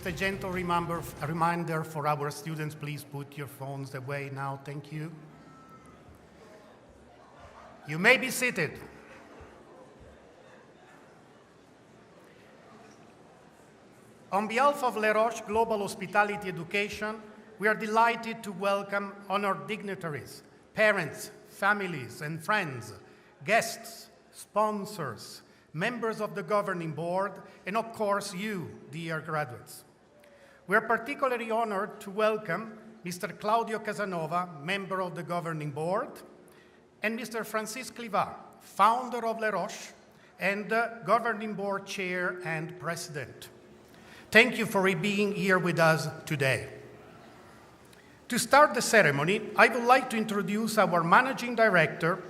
a gentle reminder for our students, please put your phones away now. Thank you. You may be seated. On behalf of Les Roches Global Hospitality Education, we are delighted to welcome honored dignitaries, parents, families and friends, guests, sponsors, members of the governing board, and of course you, dear graduates. We are particularly honored to welcome Mr. Claudio Casanova, member of the governing board, and Mr. Francis Clivat, founder of Les Roches and governing board chair and president. Thank you for being here with us today. To start the ceremony, I would like to introduce our managing director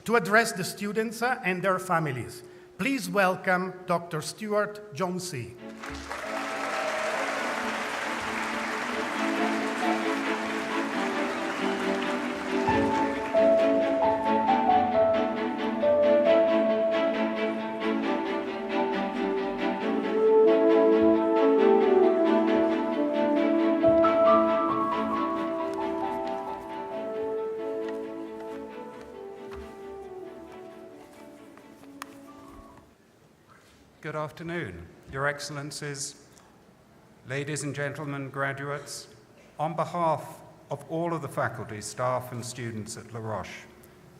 to address the students and their families. Please welcome Dr. Stuart Johnsey. Good afternoon, Your Excellencies, ladies and gentlemen, graduates. On behalf of all of the faculty, staff, and students at Les Roches,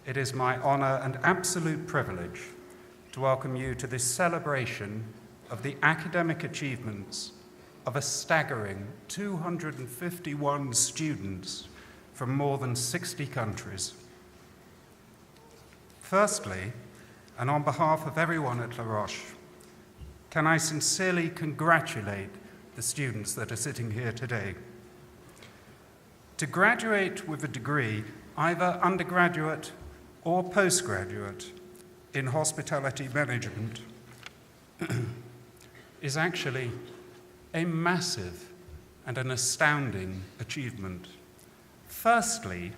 it is my honor and absolute privilege to welcome you to this celebration of the academic achievements of a staggering 251 students from more than 60 countries. Firstly, and on behalf of everyone at Les Roches, can I sincerely congratulate the students that are sitting here today. To graduate with a degree, either undergraduate or postgraduate, in hospitality management is actually a massive and an astounding achievement. Firstly,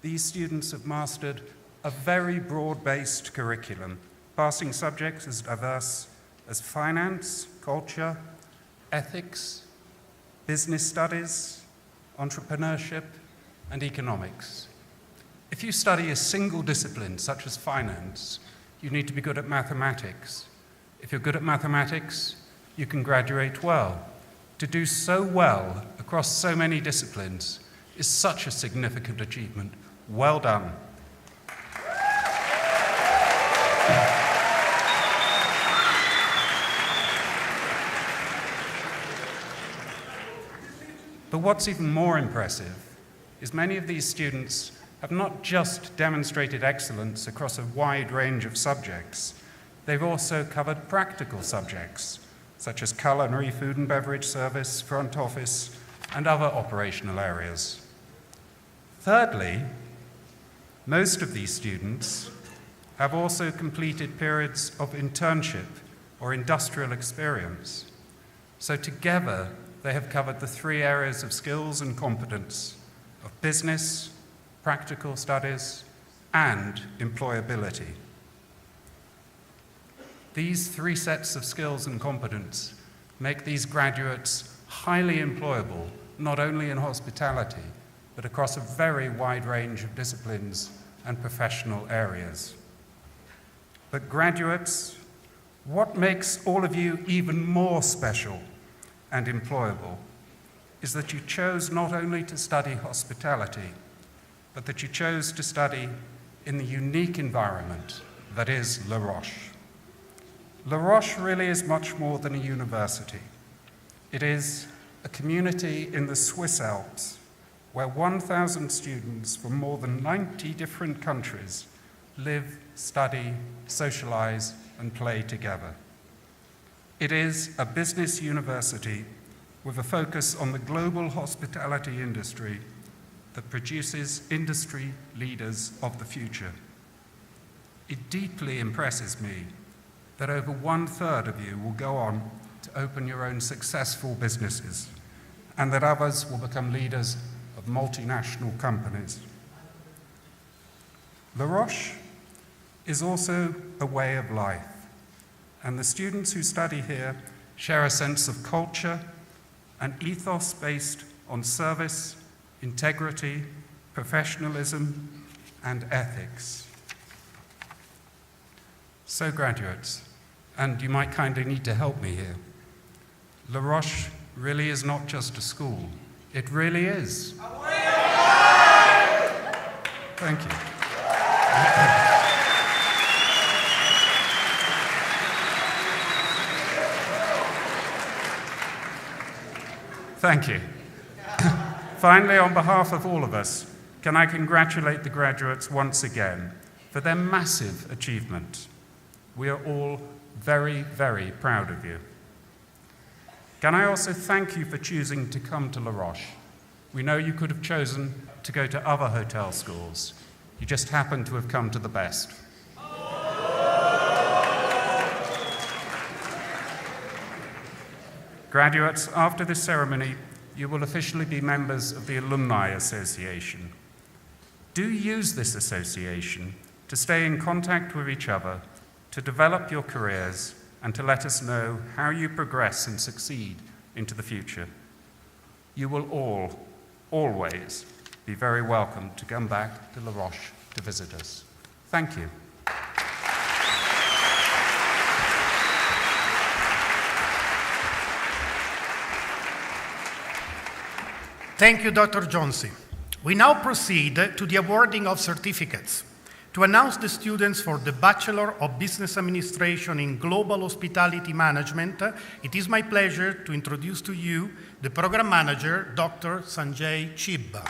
these students have mastered a very broad-based curriculum, passing subjects as diverse as finance, culture, ethics, business studies, entrepreneurship, and economics. If you study a single discipline, such as finance, you need to be good at mathematics. If you're good at mathematics, you can graduate well. To do so well across so many disciplines is such a significant achievement. Well done. But what's even more impressive is many of these students have not just demonstrated excellence across a wide range of subjects, they've also covered practical subjects, such as culinary, food and beverage service, front office, and other operational areas. Thirdly, most of these students have also completed periods of internship or industrial experience. So together, they have covered the three areas of skills and competence of business, practical studies, and employability. These three sets of skills and competence make these graduates highly employable, not only in hospitality, but across a very wide range of disciplines and professional areas. But graduates, what makes all of you even more special and employable is that you chose not only to study hospitality, but that you chose to study in the unique environment that is Les Roches. Les Roches really is much more than a university. It is a community in the Swiss Alps where 1,000 students from more than 90 different countries live, study, socialize, and play together. It is a business university with a focus on the global hospitality industry that produces industry leaders of the future. It deeply impresses me that over 1/3 of you will go on to open your own successful businesses, and that others will become leaders of multinational companies. Les Roches is also a way of life, and the students who study here share a sense of culture, an ethos based on service, integrity, professionalism, and ethics. So graduates, and you might kindly need to help me here, La Roche really is not just a school, it really is. Thank you. Thank you. Finally, on behalf of all of us, can I congratulate the graduates once again for their massive achievement. We are all very, very proud of you. Can I also thank you for choosing to come to La Roche? We know you could have chosen to go to other hotel schools. You just happen to have come to the best. Graduates, after this ceremony, you will officially be members of the Alumni Association. Do use this association to stay in contact with each other, to develop your careers, and to let us know how you progress and succeed into the future. You will all, always, be very welcome to come back to La Roche to visit us. Thank you. Thank you, Dr. Jonesy. We now proceed to the awarding of certificates. To announce the students for the Bachelor of Business Administration in Global Hospitality Management, it is my pleasure to introduce to you the Program Manager, Dr. Sanjay Chibba.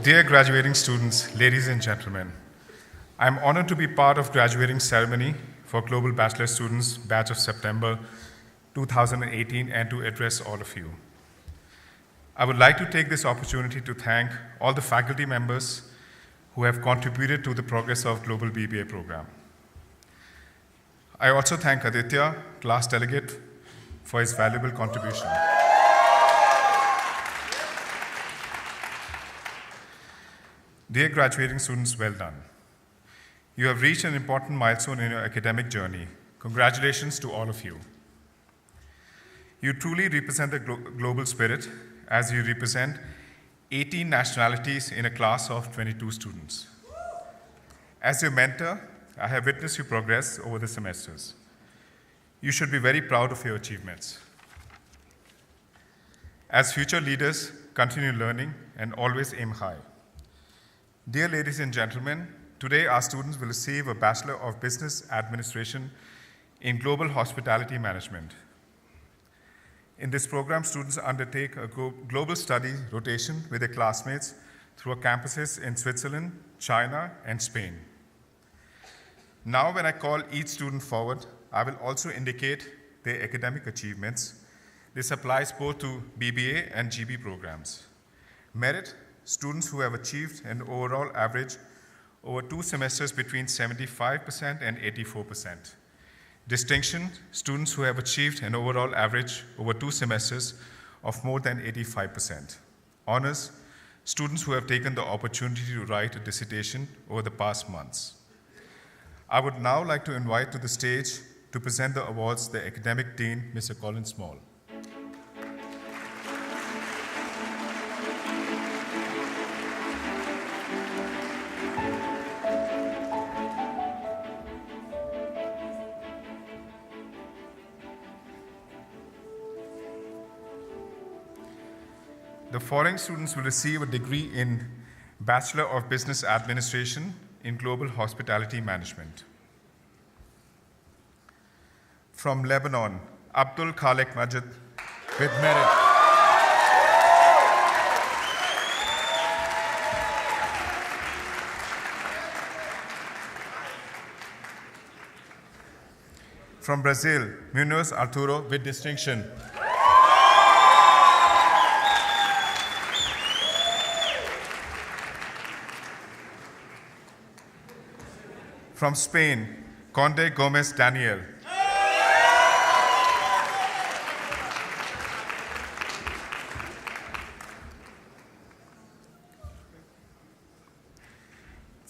Dear graduating students, ladies and gentlemen, I'm honored to be part of graduating ceremony for Global Bachelor students batch of September 2018 and to address all of you. I would like to take this opportunity to thank all the faculty members who have contributed to the progress of Global BBA program. I also thank Aditya, class delegate, for his valuable contribution. Dear graduating students, well done. You have reached an important milestone in your academic journey. Congratulations to all of you. You truly represent the global spirit as you represent 18 nationalities in a class of 22 students. As your mentor, I have witnessed you progress over the semesters. You should be very proud of your achievements. As future leaders, continue learning and always aim high. Dear ladies and gentlemen, today our students will receive a Bachelor of Business Administration in Global Hospitality Management. In this program, students undertake a global study rotation with their classmates through campuses in Switzerland, China, and Spain. Now, when I call each student forward, I will also indicate their academic achievements. This applies both to BBA and GB programs. Merit, students who have achieved an overall average over 2 semesters between 75% and 84%. Distinction, students who have achieved an overall average over 2 semesters of more than 85%. Honors, students who have taken the opportunity to write a dissertation over the past months. I would now like to invite to the stage to present the awards the Academic Dean, Mr. Colin Small. The following students will receive a degree in Bachelor of Business Administration in Global Hospitality Management. From Lebanon, Abdul Khalek Majid with merit. From Brazil, Munoz Arturo with distinction. From Spain, Conde Gomez Daniel.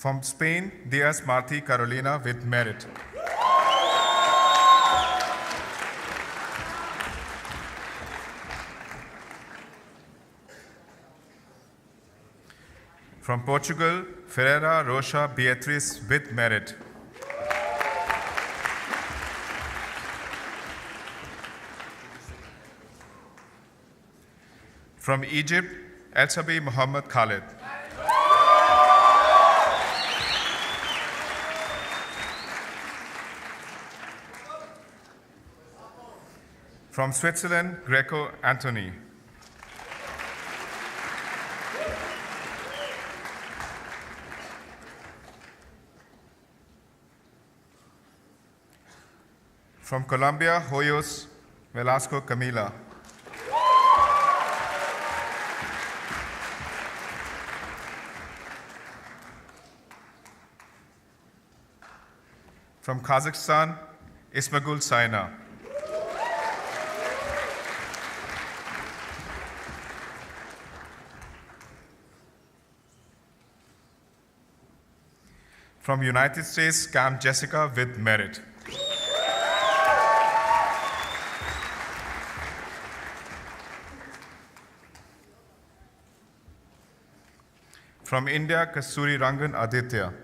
From Spain, Diaz Marti Carolina with merit. From Portugal, Ferreira Rocha Beatriz with merit. From Egypt, El-Sabi Muhammad Khalid. From Switzerland, Greco Anthony. From Colombia, Hoyos Velasco Camila. From Kazakhstan, Ismagul Saina. From United States, Cam Jessica with merit. From India, Kasturi Rangan Aditya.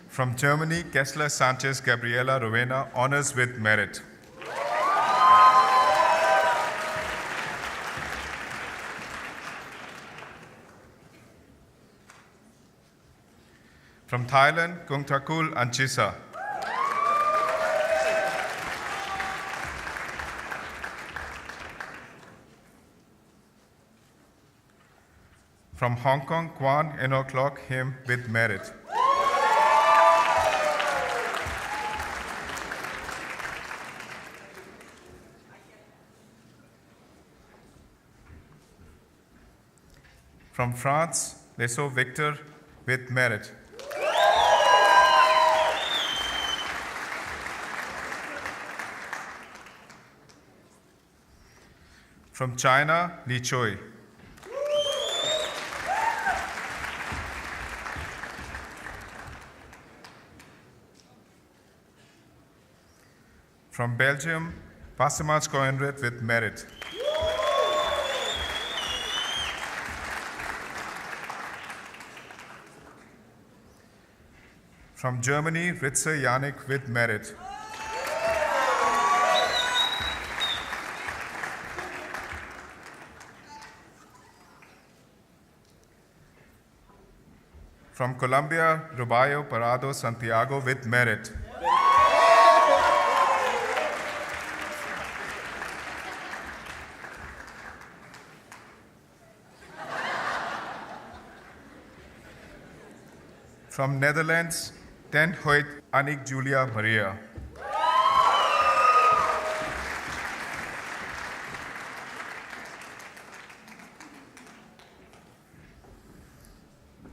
From Germany, Kessler Sanchez Gabriela Rowena, honors with merit. From Thailand, Kungtakul Anchisa. From Hong Kong, Kwan Enoch Lok Him with merit. From France, Lesso Victor with merit. From China, Li Choi. From Belgium, Passamaj Coenred with merit. From Germany, Ritze Yannick with merit. From Colombia, Rubayo Parado Santiago with merit. From Netherlands, Ten Hoyt Annick Julia Maria.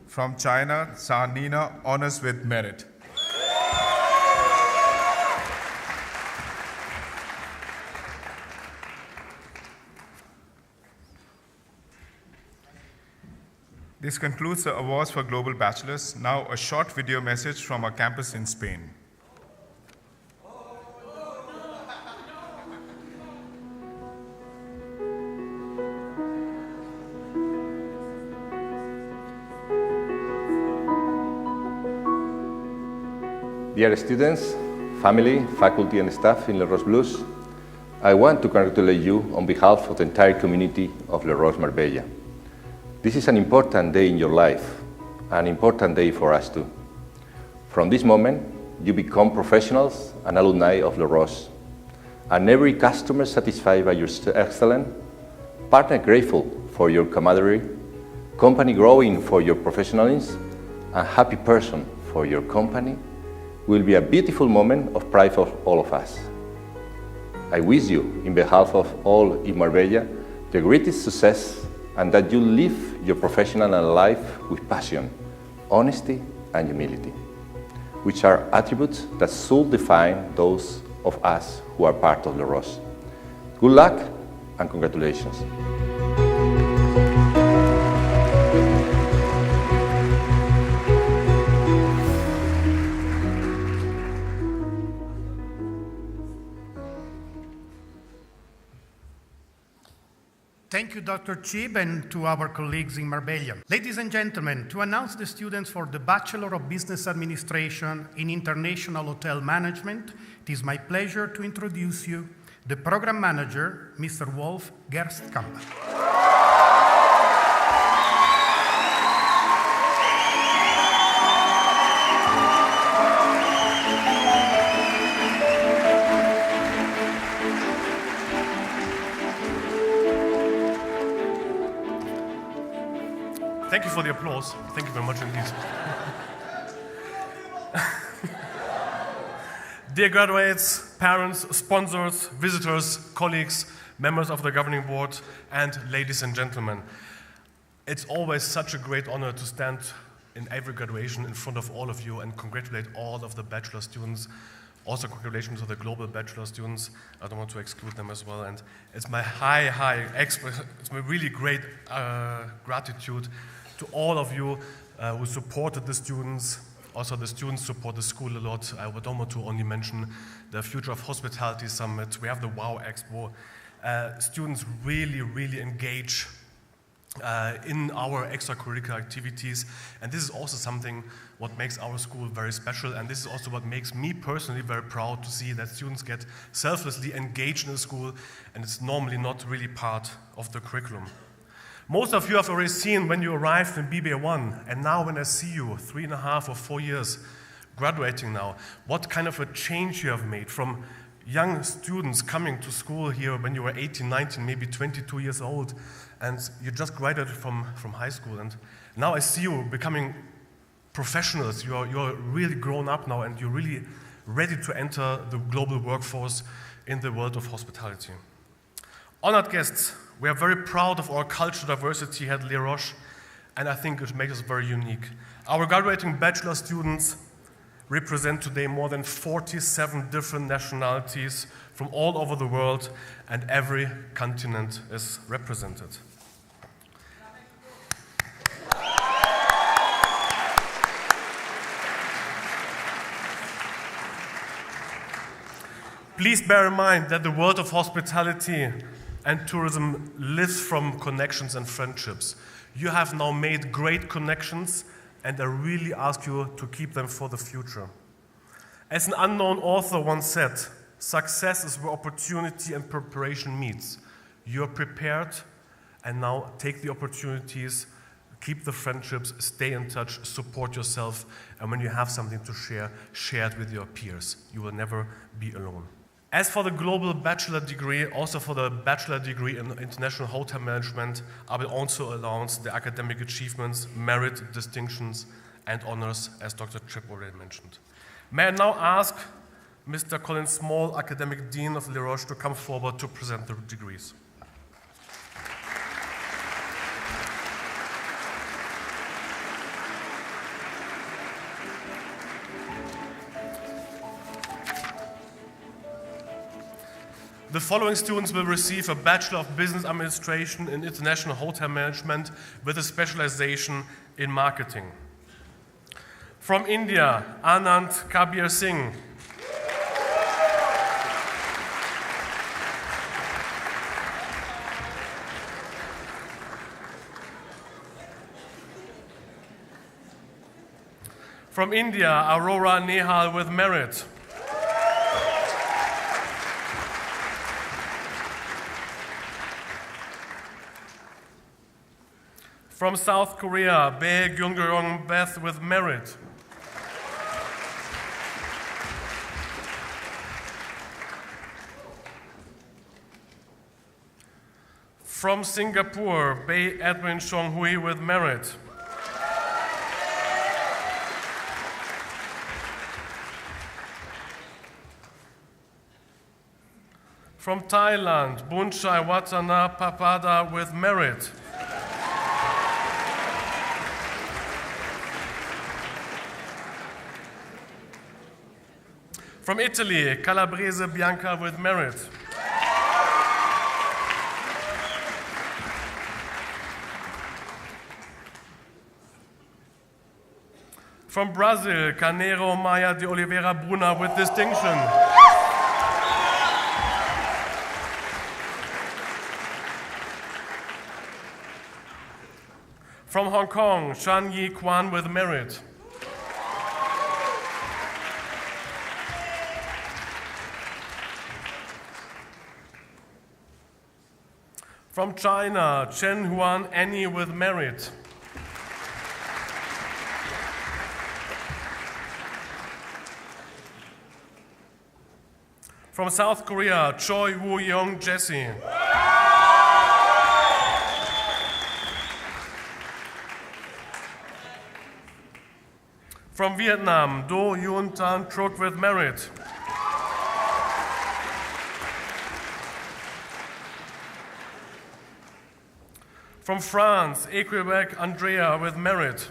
From China, Sa Nina, honors with merit. This concludes the awards for Global Bachelors. Now a short video message from our campus in Spain. Dear students, family, faculty and staff in Le Roche Blues, I want to congratulate you on behalf of the entire community of Le Roche Marbella. This is an important day in your life, an important day for us too. From this moment, you become professionals and alumni of Le Roche, and every customer satisfied by your excellence, partner grateful for your camaraderie, company growing for your professionalism, and happy person for your company, will be a beautiful moment of pride for all of us. I wish you, in behalf of all in Marbella, the greatest success and that you live your professional life with passion, honesty, and humility, which are attributes that should define those of us who are part of Le Roches. Good luck and congratulations. Thank you, Dr. Chib, and to our colleagues in Marbella. Ladies and gentlemen, to announce the students for the Bachelor of Business Administration in International Hotel Management, it is my pleasure to introduce you the Program Manager, Mr. Wolf Gerstkamp. Thank you for the applause. Thank you very much indeed. Dear graduates, parents, sponsors, visitors, colleagues, members of the governing board, and ladies and gentlemen, it's always such a great honor to stand in every graduation in front of all of you and congratulate all of the bachelor students. Also, congratulations to the global bachelor students. I don't want to exclude them as well. And it's my it's my really great gratitude to all of you who supported the students. Also, the students support the school a lot. I don't want to only mention the Future of Hospitality Summit. We have the WOW Expo. Students really, really engage in our extracurricular activities. And this is also something what makes our school very special. And this is also what makes me personally very proud to see that students get selflessly engaged in the school, and it's normally not really part of the curriculum. Most of you have already seen when you arrived in BBA1, and now when I see you 3.5 or 4 years graduating now, what kind of a change you have made from young students coming to school here when you were 18, 19, maybe 22 years old, and you just graduated from high school. And now I see you becoming professionals. You're really grown up now, and you're really ready to enter the global workforce in the world of hospitality. Honored guests, we are very proud of our cultural diversity at Les Roches, and I think it makes us very unique. Our graduating bachelor students represent today more than 47 different nationalities from all over the world, and every continent is represented. Please bear in mind that the world of hospitality and tourism lives from connections and friendships. You have now made great connections, and I really ask you to keep them for the future. As an unknown author once said, success is where opportunity and preparation meets. You're prepared, and now take the opportunities, keep the friendships, stay in touch, support yourself, and when you have something to share, share it with your peers. You will never be alone. As for the global bachelor degree, also for the bachelor degree in international hotel management, I will also announce the academic achievements, merit, distinctions, and honors, as Dr. Tripp already mentioned. May I now ask Mr. Colin Small, Academic Dean of Les Roches, to come forward to present the degrees. The following students will receive a Bachelor of Business Administration in International Hotel Management with a specialization in marketing. From India, Anand Kabir Singh. From India, Aurora Nehal with merit. From South Korea, Bae Gyungyeong Beth with merit. From Singapore, Bae Edwin Chong Hui with merit. From Thailand, Bunchai Watana Papada with merit. From Italy, Calabrese Bianca with merit. From Brazil, Carneiro Maia de Oliveira Bruna with distinction. From Hong Kong, Shan Yi Kwan with merit. From China, Chen Huan Annie with merit. From South Korea, Choi Woo Young Jesse. From Vietnam, Do Yun Tan Truc with merit. From France, Equebec Andrea with merit.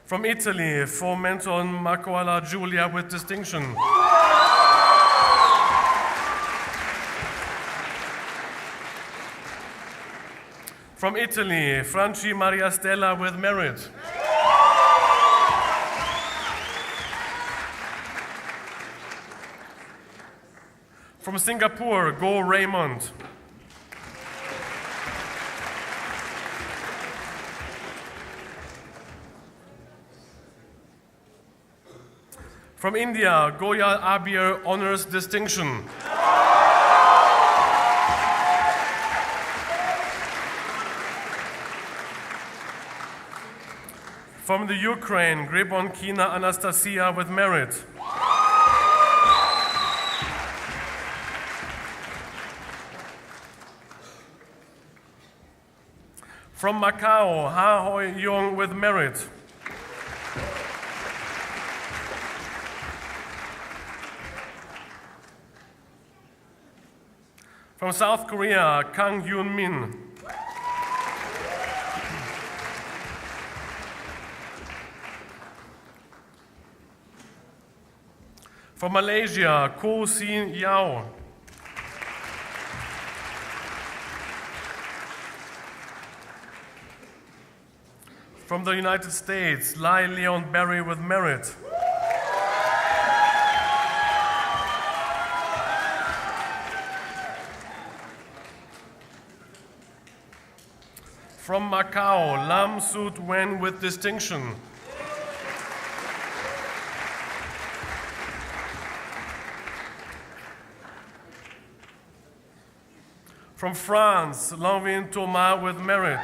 From Italy, Fomenton Macoala Giulia with distinction. From Italy, Franci Maria Stella with merit. From Singapore, Go Raymond. From India, Goyal Abir Honors Distinction. From the Ukraine, Grebonkina Anastasia with merit. From Macau, Ha Hoi Yong with merit. From South Korea, Kang Yoon Min. From Malaysia, Ko Sin Yao. From the United States, Lai Leon Berry with merit. From Macau, Lam Sut Wen with distinction. From France, Lanvin Thomas with merit.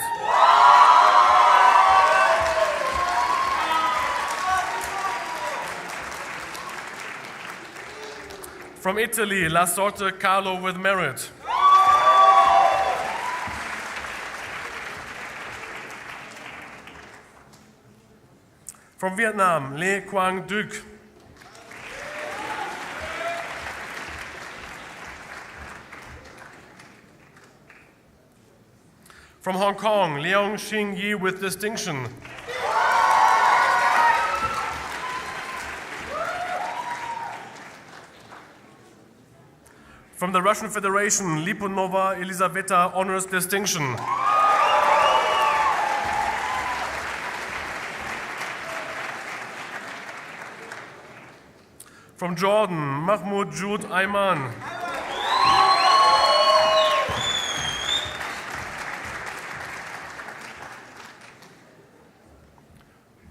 From Italy, La Sorte Carlo with merit. From Vietnam, Le Quang Duc. From Hong Kong, Leong Xing Yi with distinction. From the Russian Federation, Lipunova Elizaveta honors distinction. From Jordan, Mahmoud Jud Ayman.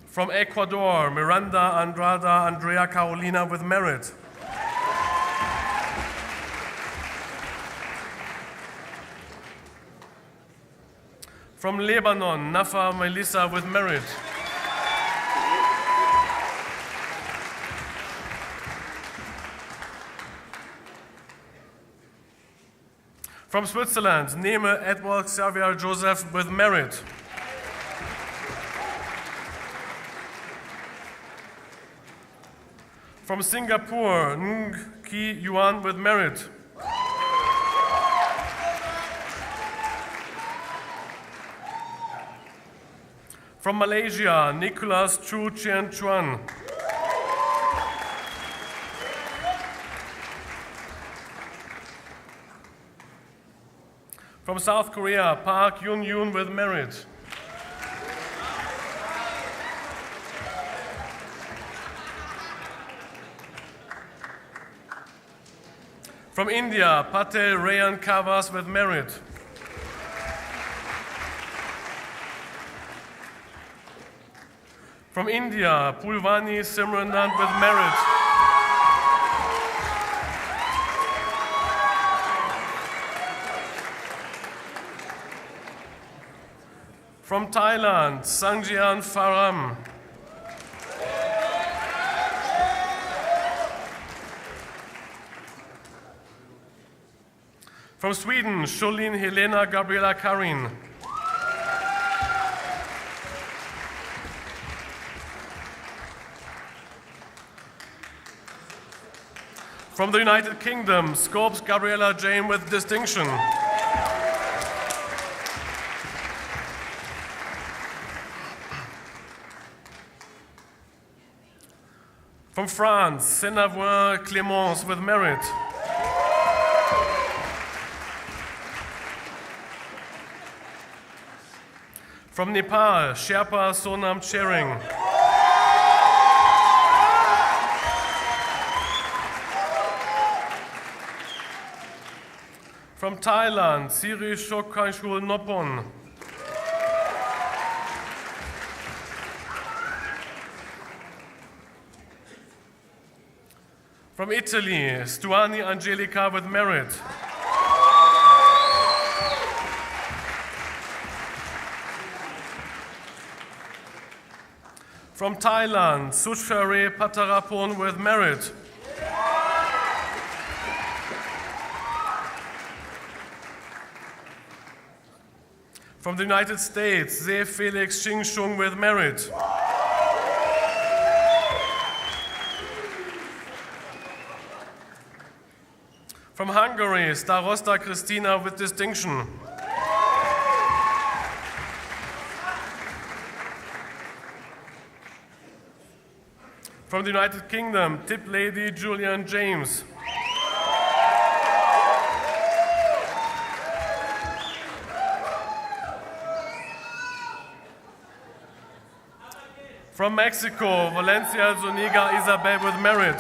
From Ecuador, Miranda Andrada Andrea Carolina with merit. From Lebanon, Nafa Melissa with merit. From Switzerland, Neme Edward Xavier Joseph with merit. From Singapore, Ng Ki Yuan with merit. From Malaysia, Nicholas Chu Chien Chuan. From South Korea, Park Yun Yoon with merit. From India, Patel Rayan Kavas with merit. From India, Pulvani Simranand with merit. From Thailand, Sangjian Faram. From Sweden, Sholin Helena Gabriela Karin. From the United Kingdom, Scopes Gabriela Jane with distinction. From France, Senavoin Clémence with merit. From Nepal, Sherpa Sonam Chering. From Thailand, Siri Shokanshul Nopon. From Italy, Stuani Angelica with merit. From Thailand, Suchare Patarapon with merit. From the United States, Ze Felix Xingshung with merit. From Hungary, Starosta Christina with distinction. From the United Kingdom, Tip Lady Julian James. From Mexico, Valencia Zuniga Isabel with merit.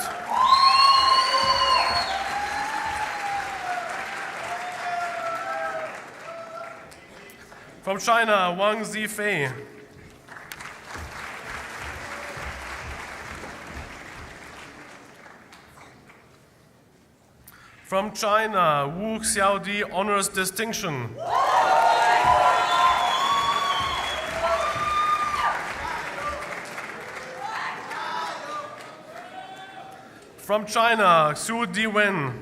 From China, Wang Zifei. From China, Wu Xiaodi honors distinction. From China, Xu Diwen.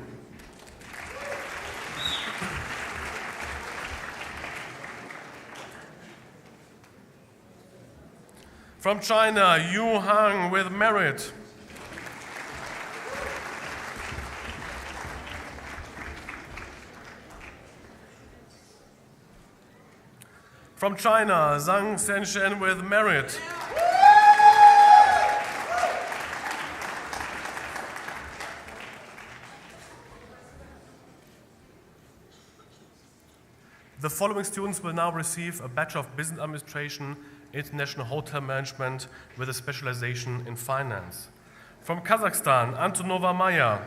From China, Yu Hang with merit. From China, Zhang Shenshen with merit. The following students will now receive a Bachelor of Business Administration, International Hotel Management with a specialization in finance. From Kazakhstan, Antonova Maya.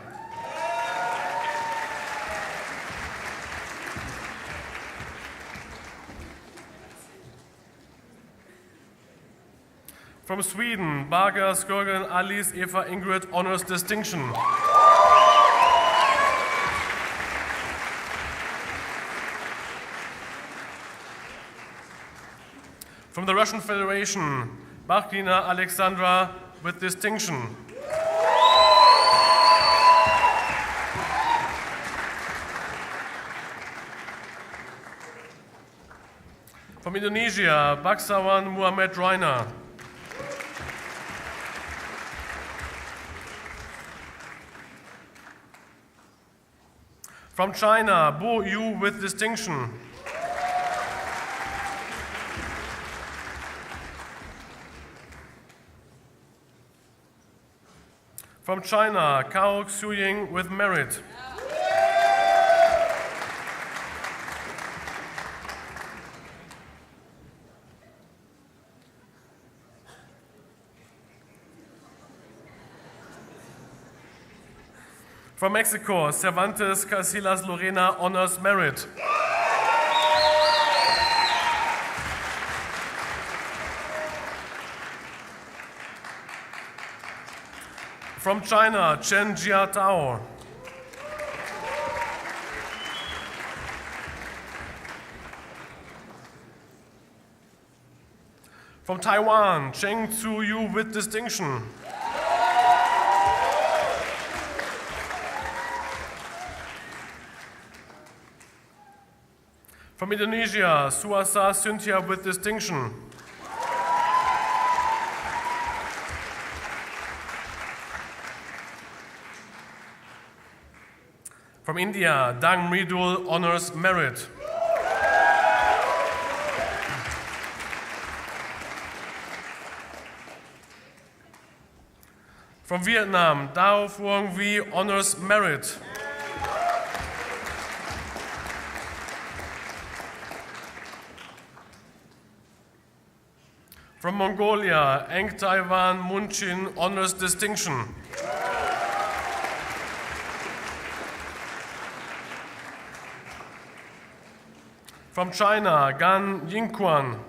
From Sweden, Baga Skörgen Alice Eva Ingrid honors distinction. From the Russian Federation, Bakina Alexandra with distinction. From Indonesia, Baksawan Muhammad Raina. From China, Bo Yu with distinction. From China, Cao Xuying with merit. From Mexico, Cervantes Casillas Lorena honors merit. From China, Chen Jiatao. From Taiwan, Cheng Tzu Yu with distinction. From Indonesia, Suasa Cynthia with distinction. From India, Dang Mridul honors merit. From Vietnam, Dao Phuong Vi honors merit. From Mongolia, Eng Taiwan Munchin honors distinction. From China, Gan Yingquan.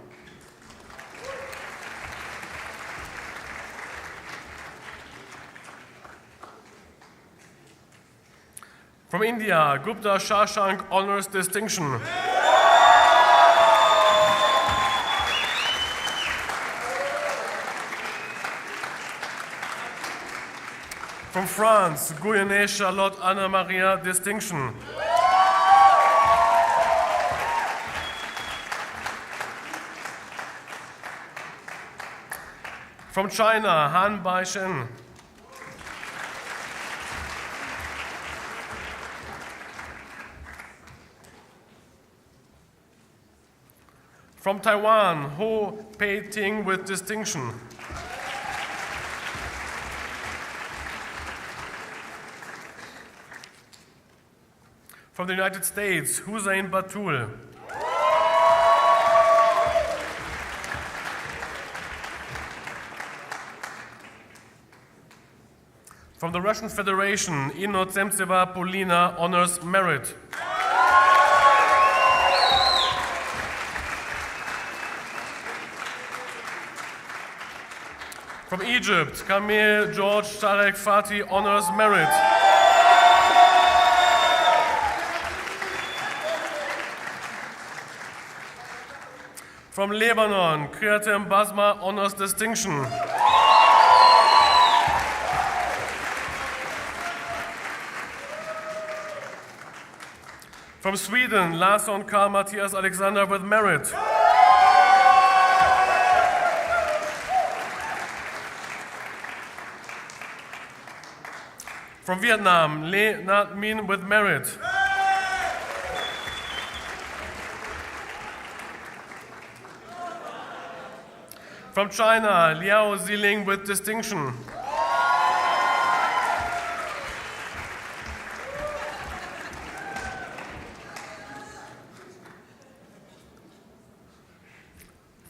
From India, Gupta Shashank honors distinction. From France, Guyenne Charlotte Anna Maria distinction. From China, Han Baishen. From Taiwan, Ho Pei Ting with distinction. From the United States, Hussein Batul. From the Russian Federation, Inozemtseva Polina honors merit. From Egypt, Kamil George Tarek Fatih honors merit. From Lebanon, Kriatem Basma honors distinction. From Sweden, Larsson Karl Matthias Alexander with merit. From Vietnam, Le Nat Min with merit. From China, Liao Ziling with distinction.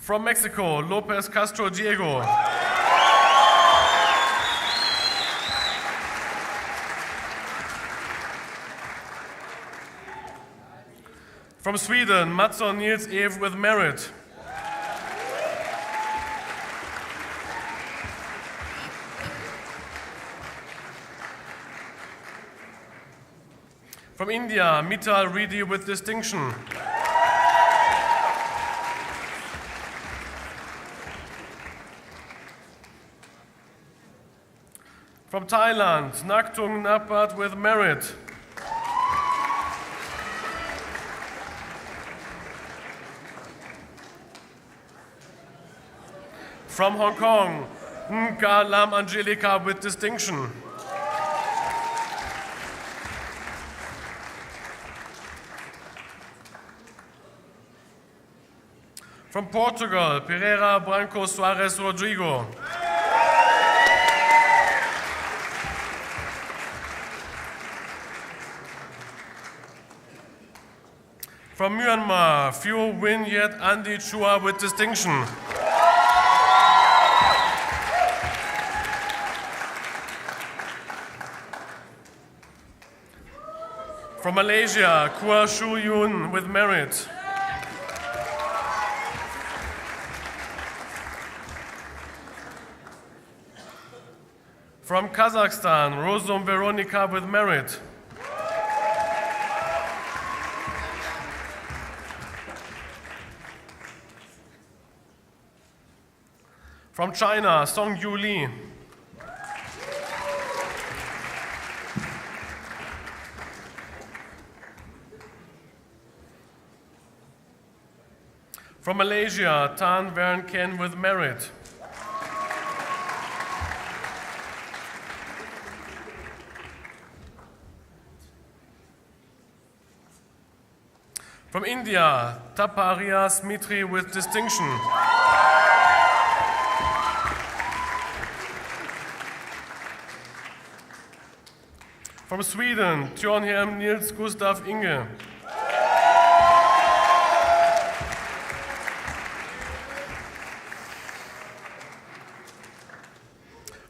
From Mexico, Lopez Castro Diego. From Sweden, Mattsson Nils Ev with merit. From India, Mittal Reddy with distinction. From Thailand, Naktung Napat with merit. From Hong Kong, Nga Lam Angelica with distinction. From Portugal, Pereira Branco Soares Rodrigo. From Myanmar, Phyo Win Yet Andi Chua with distinction. From Malaysia, Kua Shu Yun with merit. From Kazakhstan, Rozum Veronica with merit. From China, Song Yu Li. From Malaysia, Tan Vern Ken with merit. From India, Taparia Smitri with distinction. From Sweden, Tjornhem Nils Gustav Inge.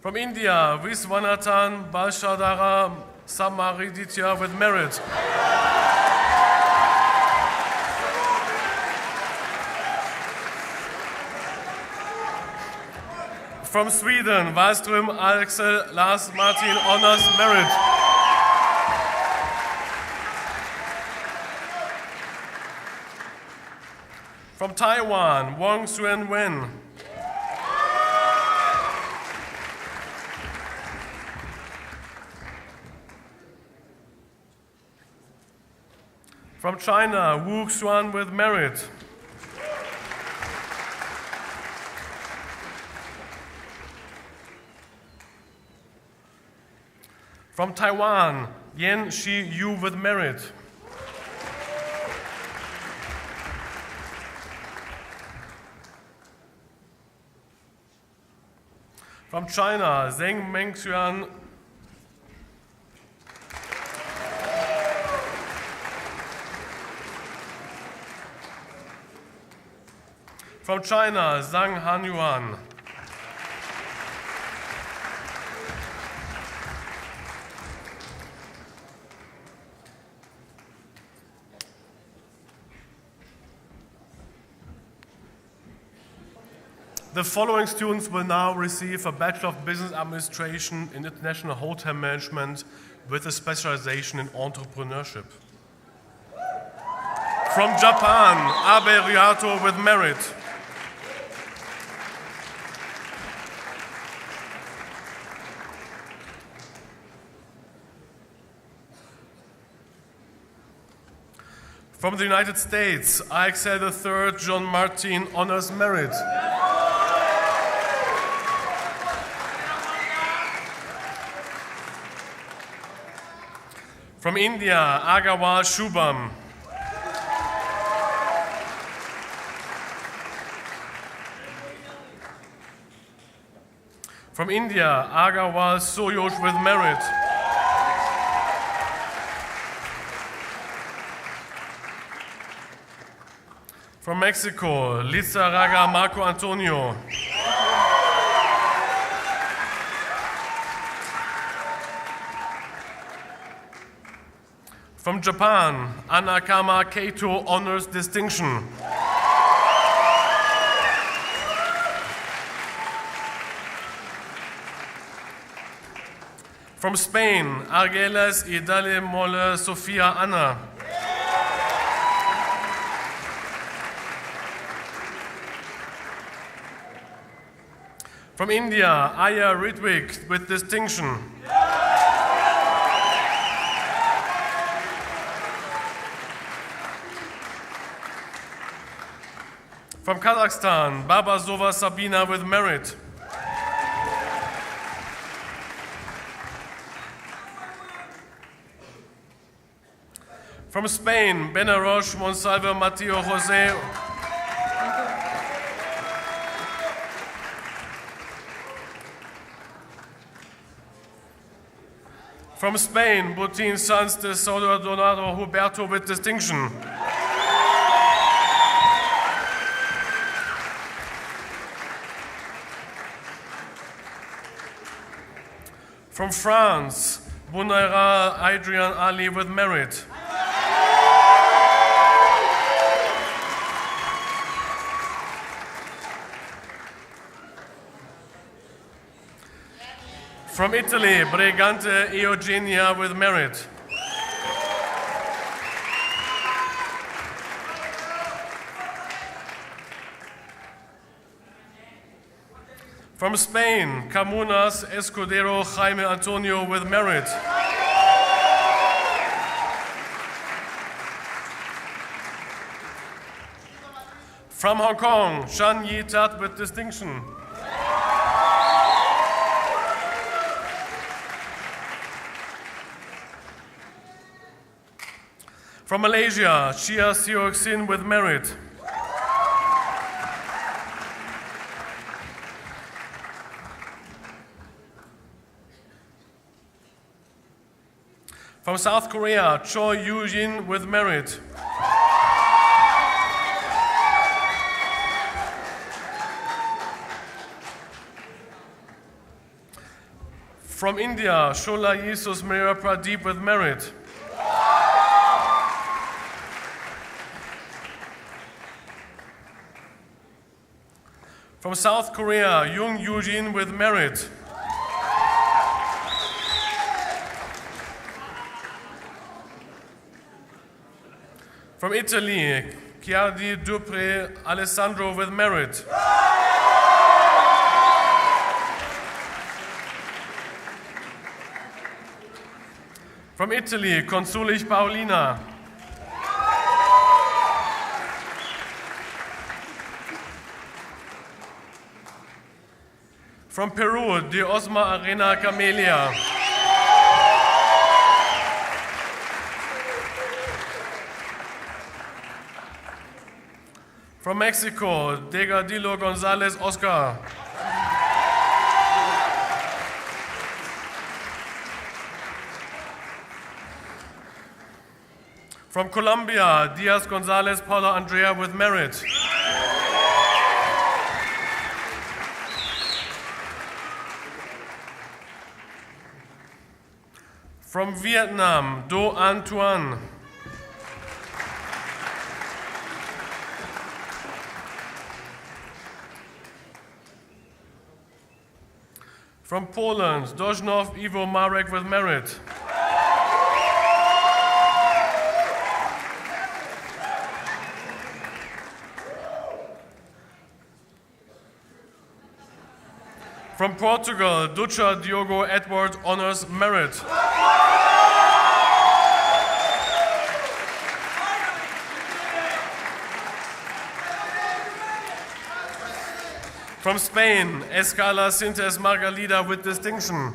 From India, Viswanathan Balshadara Samariditya with merit. From Sweden, Wallström Axel Lars Martin honors merit. From Taiwan, Wang Suen Wen. From China, Wu Xuan with merit. From Taiwan, Yan Shi Yu with merit. From China, Zheng Mengxuan. From China, Zhang Hanyuan. The following students will now receive a Bachelor of Business Administration in International Hotel Management with a specialization in entrepreneurship. From Japan, Abe Ryato with merit. From the United States, IXL III, John Martin honors merit. From India, Agawal Shubham. From India, Agawal Soyosh with merit. From Mexico, Lizarraga Marco Antonio. From Japan, Anakama Keito honors distinction. From Spain, Argeles Idale Mole Sofia Ana. From India, Aya Ritwik with distinction. From Kazakhstan, Babazova Sabina with merit. From Spain, Benaroche Monsalve Mateo Jose. From Spain, Butin Sanz de Soto Donado Huberto with distinction. From France, Bonaira Adrian Ali with merit. From Italy, Bregante Eugenia with merit. From Spain, Camunas Escudero Jaime Antonio with merit. From Hong Kong, Shan Yi Tat with distinction. From Malaysia, Shia Siok Sin with merit. From South Korea, Choi Yu-jin with merit. From India, Shola Jesus Mira Pradeep with merit. From South Korea, Jung Yoo-jin with merit. From Italy, Chiardi Dupre Alessandro with merit. From Italy, Consulich Paulina. From Peru, De Osma Arena Camelia. From Mexico, Delgadillo Gonzalez Oscar. From Colombia, Diaz Gonzalez Paula Andrea with merit. From Vietnam, Do An Tuan. From Poland, Dojnov Ivo Marek with merit. From Portugal, Ducha Diogo Edward honors merit. From Spain, Escala Sintes Margalida with distinction.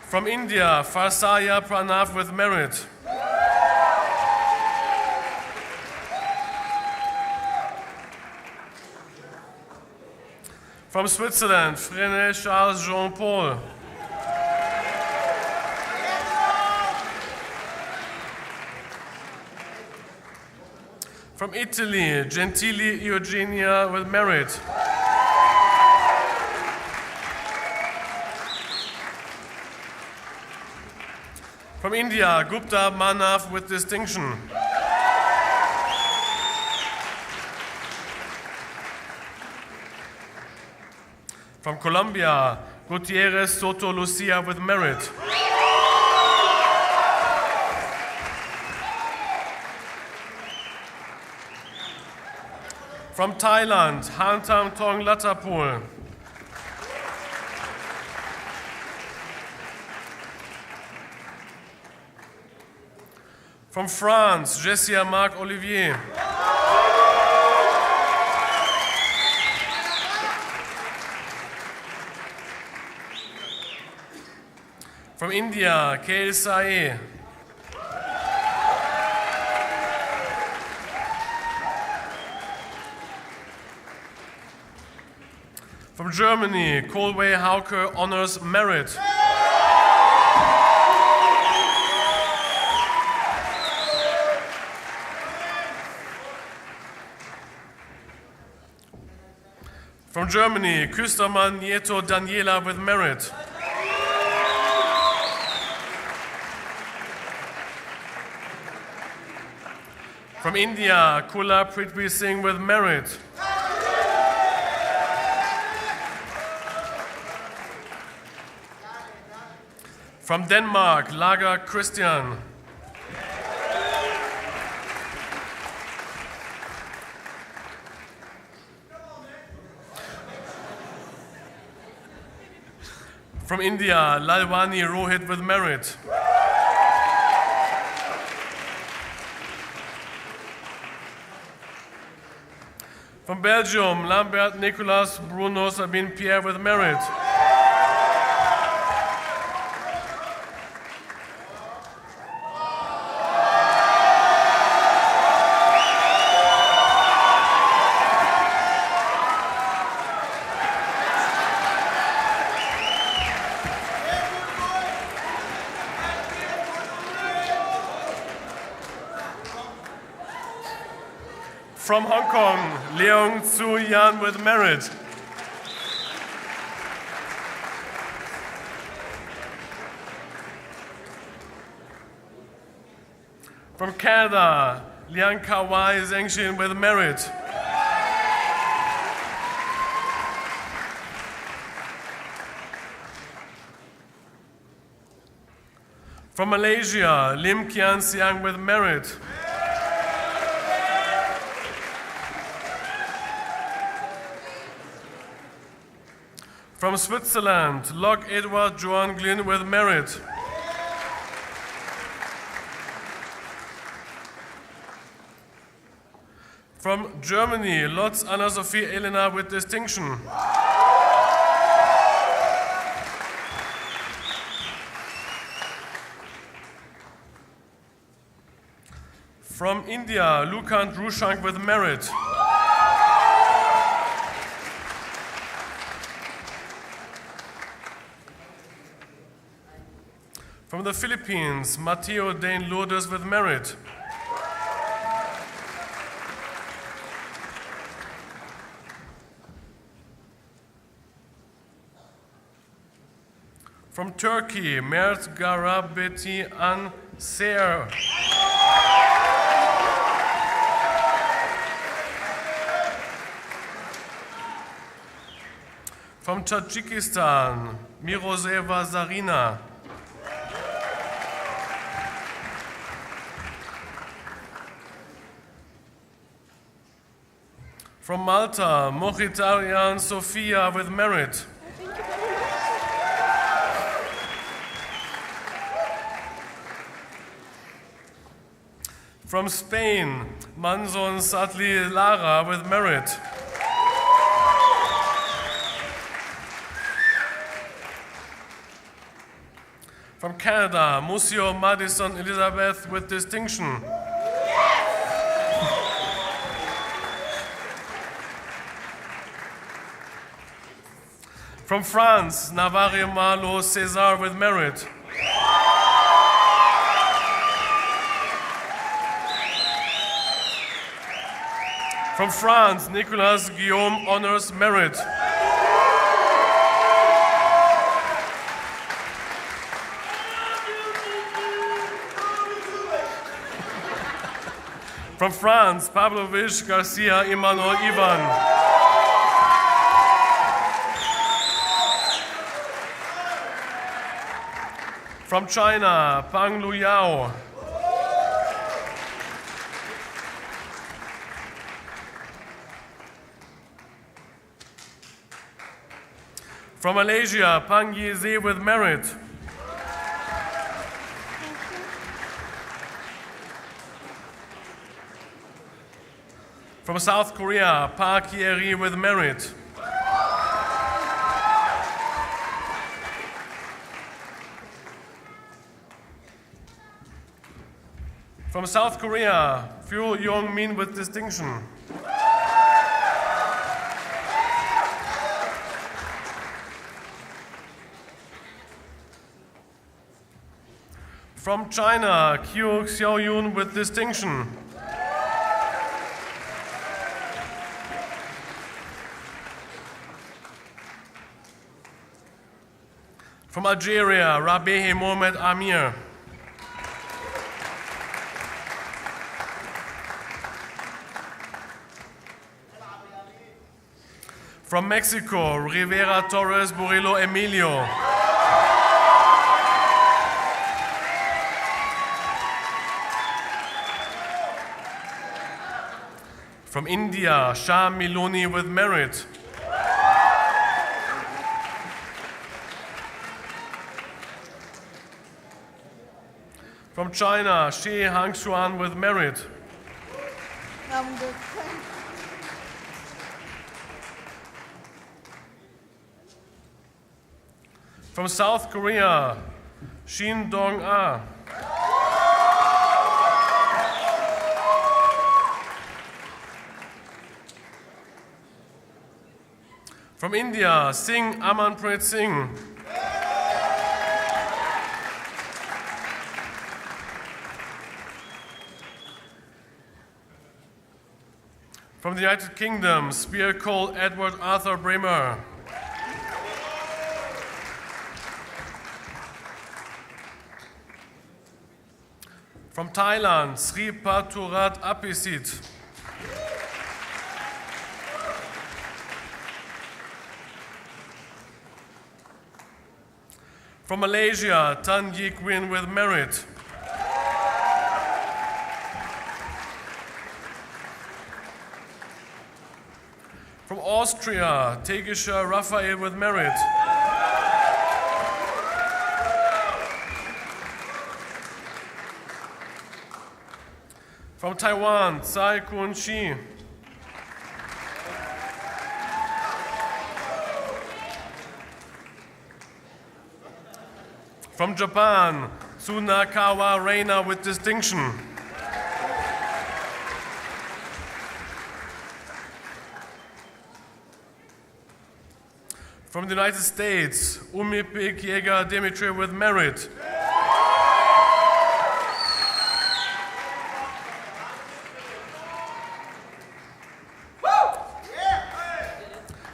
From India, Farsaya Pranav with merit. From Switzerland, Frenet Charles Jean-Paul. From Italy, Gentili Eugenia with merit. From India, Gupta Manav with distinction. From Colombia, Gutierrez Soto Lucia with merit. From Thailand, Hantam Tong Latapul. From France, Jessia Marc Olivier. From India, Kail Sae. From Germany, Kolway Hauke honors merit. From Germany, Küstermann Nieto Daniela with merit. From India, Kula Prithvi Singh with merit. From Denmark, Lager Christian. From India, Lalwani Rohit with merit. From Belgium, Lambert Nicolas Bruno Sabine Pierre with merit. From Hong Kong, Leong Tzu Yan with merit. From Canada, Liang Kawai Zhengxin with merit. From Malaysia, Lim Kian Siang with merit. From Switzerland, Locke Edward Joan Glynn with merit. From Germany, Lotz Anna-Sophie Elena with distinction. From India, Lukant Rushank with merit. From the Philippines, Mateo Dane Lourdes with merit. From Turkey, Mert Garabeti Anser. From Tajikistan, Miroseva Zarina. From Malta, Mochitarian Sofia with merit. From Spain, Manzon Satli Lara with merit. From Canada, Musio Madison Elizabeth with distinction. From France, Navarre Marlo César with merit. From France, Nicolas Guillaume honors merit. From France, Pavlovich Garcia Emmanuel Ivan. From China, Pang Luyao. From Malaysia, Pang Yizi with merit. From South Korea, Park Ye-ri with merit. From South Korea, Fyu Yong-min with distinction. From China, Qiu Xiaoyun with distinction. From Algeria, Rabehe Mohamed Amir. From Mexico, Rivera Torres Burillo Emilio. From India, Shah Miloni with merit. From China, Shi Hangshuan with merit. From South Korea, Shin Dong-ah. From India, Singh Amanpreet Singh. From the United Kingdom, Spear Cole Edward Arthur Bremer. From Thailand, Sri Paturat Apisit. From Malaysia, Tan Yi Kwin with merit. From Austria, Tegisha Raphael with merit. From Taiwan, Tsai Kun Shi. From Japan, Tsunakawa Reina with distinction. From the United States, Umipik Yeager Dimitri with merit.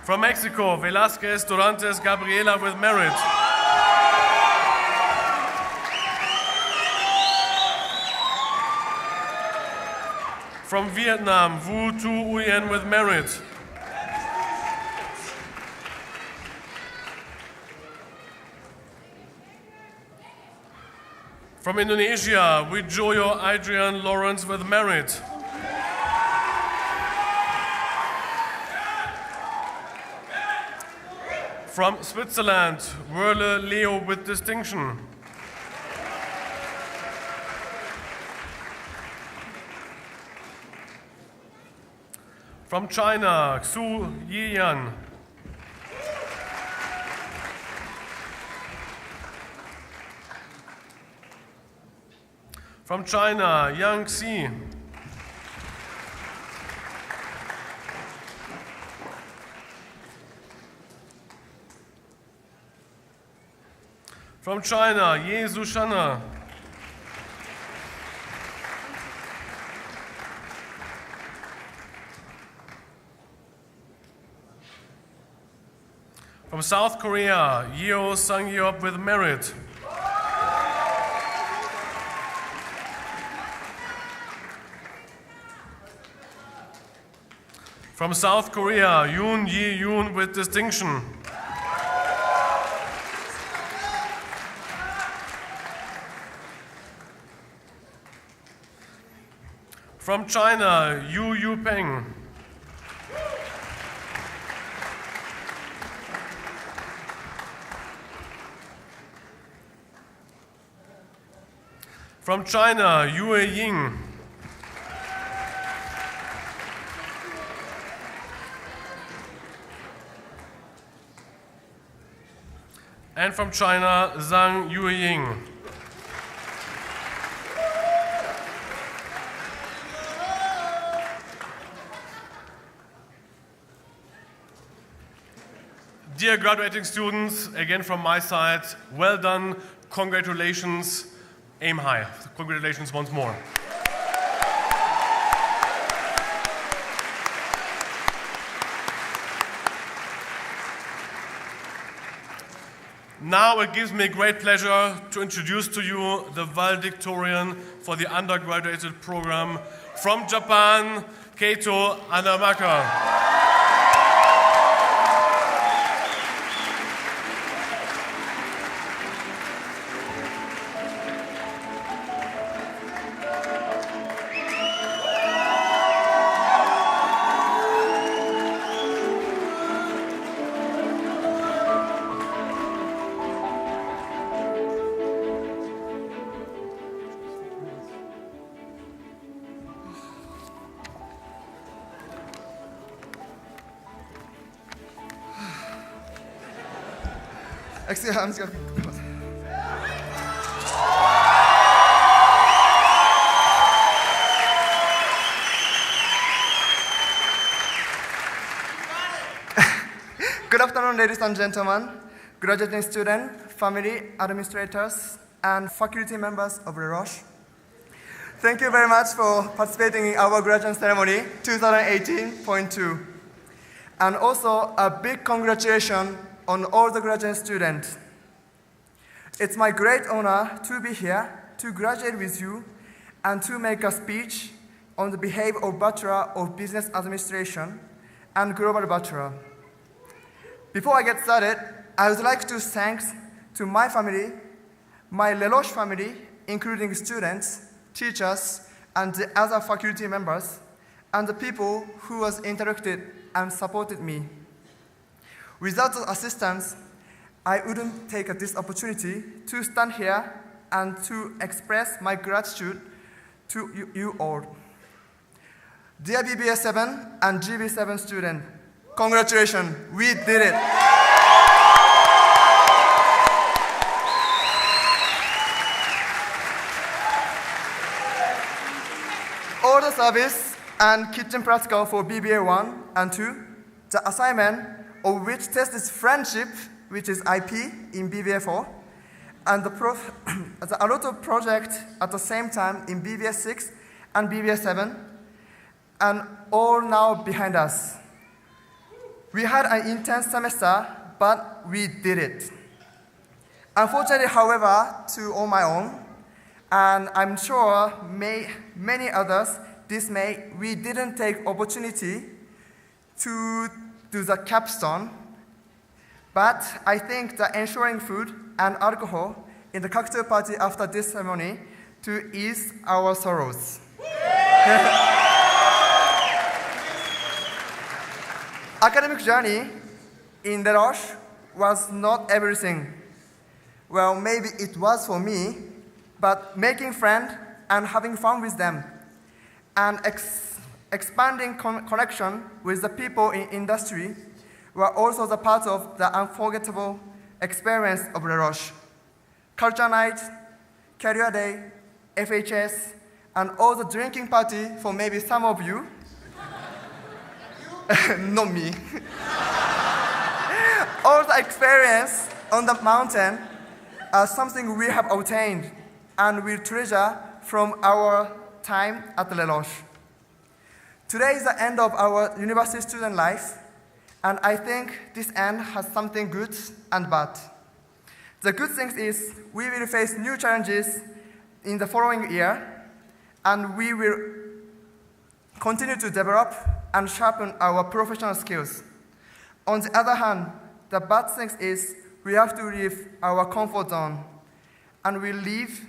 From Mexico, Velasquez Durantes Gabriela with merit. From Vietnam, Vu Tu Nguyen with merit. From Indonesia, Wijoyo Adrian Lawrence with merit. From Switzerland, Werle Leo with distinction. From China, Xu Yiyan. From China, Yang Xi. From China, Ye Zushana. From South Korea, Yeo Sang-yeop with merit. From South Korea, Yoon Yi-yoon with distinction. From China, Yu Yu-peng. From China, Yue Ying. And from China, Zhang Yueying. Dear graduating students, again from my side, well done, congratulations, aim high. Congratulations once more. Now it gives me great pleasure to introduce to you the Valedictorian for the undergraduate program from Japan, Keito Anamaka. Excuse me. Good afternoon, ladies and gentlemen, graduating students, family, administrators, and faculty members of Roches. Thank you very much for participating in our graduation ceremony 2018.2. And also a big congratulations on all the graduate students. It's my great honor to be here to graduate with you and to make a speech on the behalf of Bachelor of Business Administration and Global Bachelor. Before I get started, I would like to thank to my family, my Roches family, including students, teachers, and the other faculty members, and the people who has interacted and supported me. Without the assistance, I wouldn't take this opportunity to stand here and to express my gratitude to you all. Dear BBA7 and GB7 students, congratulations, we did it. All the service and kitchen practical for BBA1 and 2, the assignment of which tests friendship, which is IP in BBA4, and the a lot of projects at the same time in BBA6 and BBA7, and all now behind us. We had an intense semester, but we did it. Unfortunately, however, on my own, and I'm sure many others dismay, we didn't take opportunity to do the capstone, but I think the ensuring food and alcohol in the cocktail party after this ceremony to ease our sorrows. Academic journey in the Roches was not everything. Well, maybe it was for me, but making friends and having fun with them and expanding connection with the people in industry were also the part of the unforgettable experience of the Roches. Culture night, career day, FHS, and all the drinking party for maybe some of you. Not me. All the experience on the mountain are something we have obtained and we treasure from our time at the Roches. Today is the end of our university student life, and I think this end has something good and bad. The good thing is we will face new challenges in the following year, and we will continue to develop and sharpen our professional skills. On the other hand, the bad thing is we have to leave our comfort zone, and we leave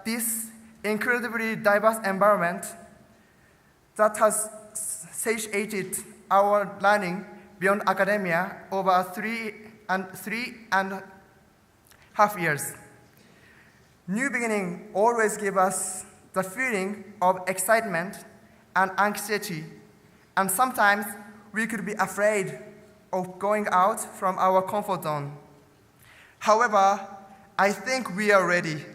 this incredibly diverse environment that has satiated our learning beyond academia over 3.5 years. New beginning always give us the feeling of excitement and anxiety, and sometimes we could be afraid of going out from our comfort zone. However, I think we are ready.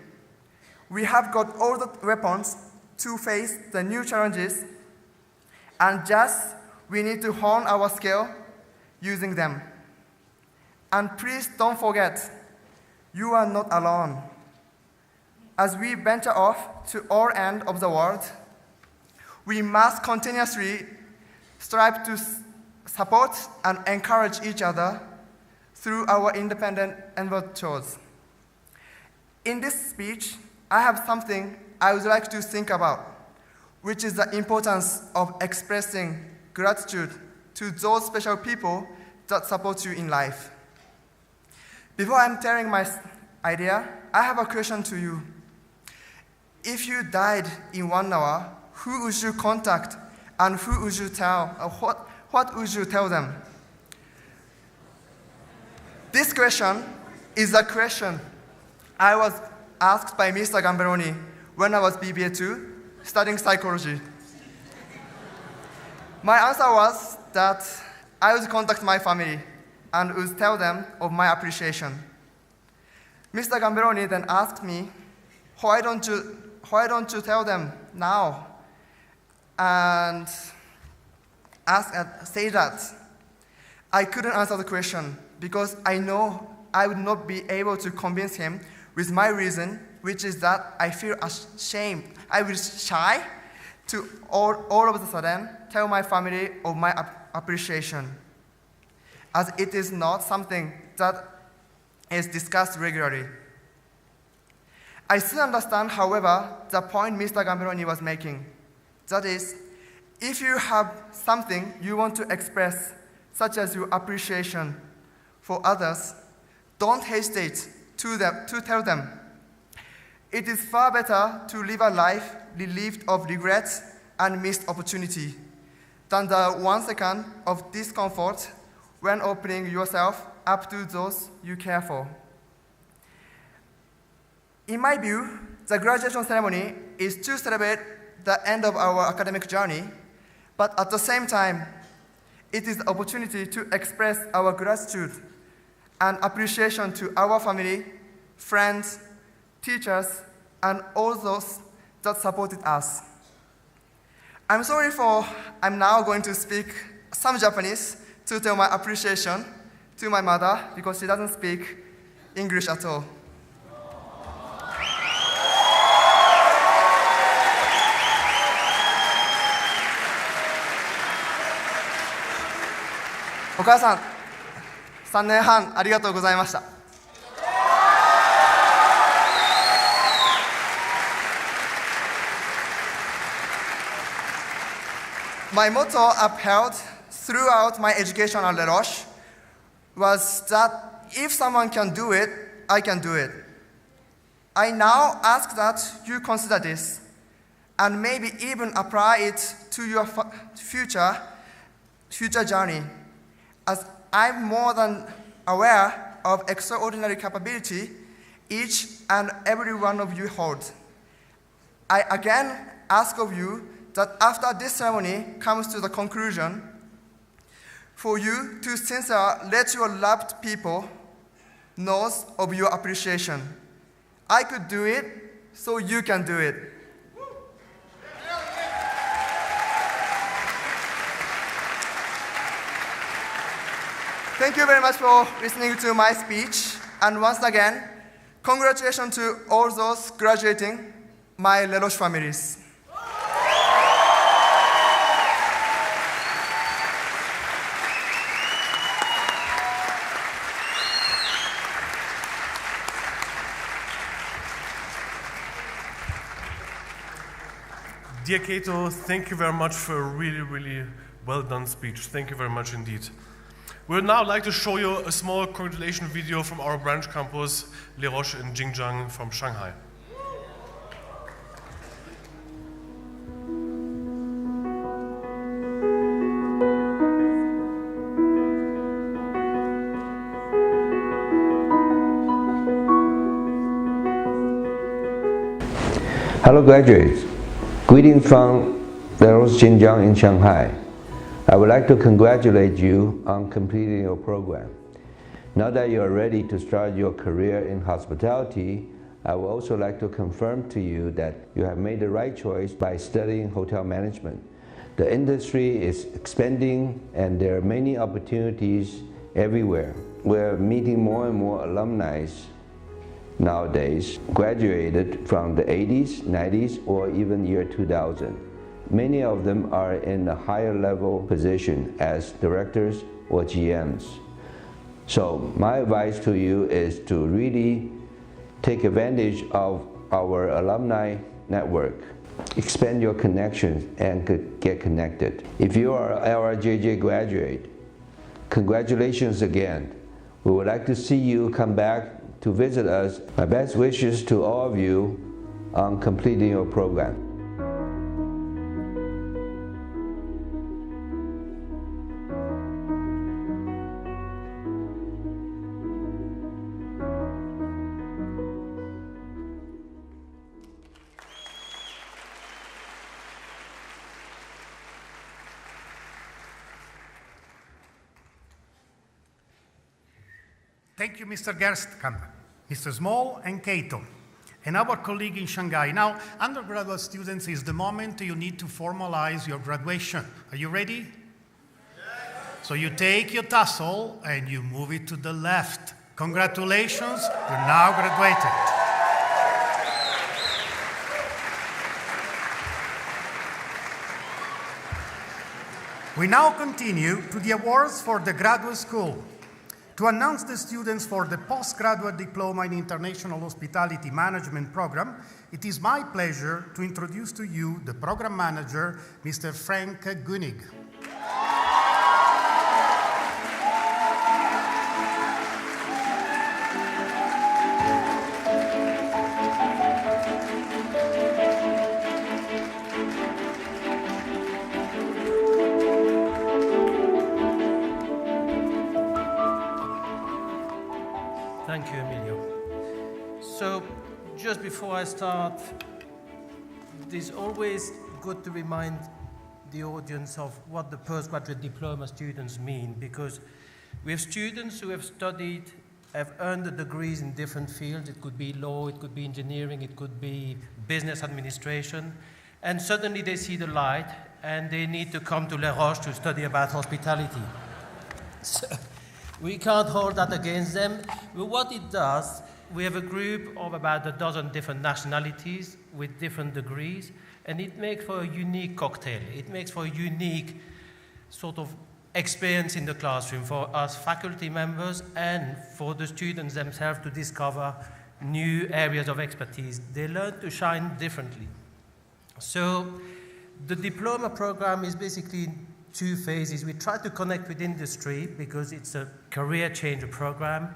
We have got all the weapons to face the new challenges, and just we need to hone our skill using them. And please don't forget, you are not alone. As we venture off to all ends of the world, we must continuously strive to support and encourage each other through our independent endeavors. In this speech, I have something I would like to think about, which is the importance of expressing gratitude to those special people that support you in life. Before I'm telling my idea, I have a question to you. If you died in 1 hour, who would you contact and who would you tell, what would you tell them? This question is a question I was asked by Mr. Gamberoni when I was BBA2 studying psychology. My answer was that I would contact my family and would tell them of my appreciation. Mr. Gamberoni then asked me, why don't you tell them now? And say that I couldn't answer the question because I know I would not be able to convince him with my reason, which is that I feel ashamed. I was shy to all of a sudden tell my family of my appreciation, as it is not something that is discussed regularly. I still understand, however, the point Mr. Gamberoni was making. That is, if you have something you want to express, such as your appreciation for others, don't hesitate to tell them. It is far better to live a life relieved of regrets and missed opportunity than the 1 second of discomfort when opening yourself up to those you care for. In my view, the graduation ceremony is to celebrate the end of our academic journey, but at the same time, it is the opportunity to express our gratitude and appreciation to our family, friends, teachers, and all those that supported us. I'm now going to speak some Japanese to tell my appreciation to my mother because she doesn't speak English at all. お母さん、3年半ありがとうございました。My motto upheld throughout my education at Le Roche was that if someone can do it, I can do it. I now ask that you consider this and maybe even apply it to your future journey, as I'm more than aware of extraordinary capability each and every one of you hold. I again ask of you that after this ceremony comes to the conclusion, for you to sincerely let your loved people know of your appreciation. I could do it, so you can do it. Thank you very much for listening to my speech. And once again, congratulations to all those graduating, my Le Roche families. Dear Kato, thank you very much for a really, really well done speech. Thank you very much indeed. We would now like to show you a small congratulation video from our branch campus, Le Roche in Xinjiang from Shanghai. Hello graduates. Greetings from Le Roche Xinjiang in Shanghai. I would like to congratulate you on completing your program. Now that you are ready to start your career in hospitality, I would also like to confirm to you that you have made the right choice by studying hotel management. The industry is expanding and there are many opportunities everywhere. We're meeting more and more alumni nowadays, graduated from the 80s, 90s, or even year 2000. Many of them are in a higher level position as directors or GMs. So my advice to you is to really take advantage of our alumni network. Expand your connections and get connected. If you are an LRJJ graduate, congratulations again. We would like to see you come back to visit us. My best wishes to all of you on completing your program. Thank you, Mr. Gerstkamp, Mr. Small, and Kato, and our colleague in Shanghai. Now, undergraduate students, is the moment you need to formalize your graduation. Are you ready? Yes. So you take your tassel and you move it to the left. Congratulations, you're now graduated. We now continue to the awards for the graduate school. To announce the students for the Postgraduate Diploma in International Hospitality Management program, it is my pleasure to introduce to you the program manager, Mr. Frank Gunig. Thank you, Emilio. So, just before I start, it's always good to remind the audience of what the postgraduate diploma students mean, because we have students who have studied, have earned the degrees in different fields. It could be law, it could be engineering, it could be business administration, and suddenly they see the light and they need to come to Roches to study about hospitality. So, we can't hold that against them. But what it does, we have a group of about a dozen different nationalities with different degrees, and it makes for a unique cocktail. It makes for a unique sort of experience in the classroom for us faculty members and for the students themselves to discover new areas of expertise. They learn to shine differently. So the diploma program is basically two phases. We try to connect with industry because it's a career changer program.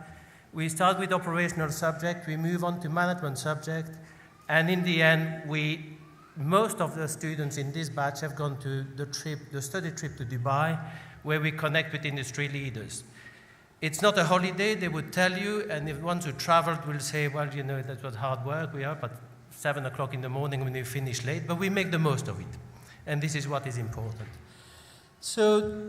We start with operational subject, we move on to management subject, and in the end, most of the students in this batch have gone to the study trip to Dubai, where we connect with industry leaders. It's not a holiday, they would tell you, and if ones who traveled will say, well, you know, that was hard work, we are up at 7 o'clock in the morning when we finish late, but we make the most of it, and this is what is important. So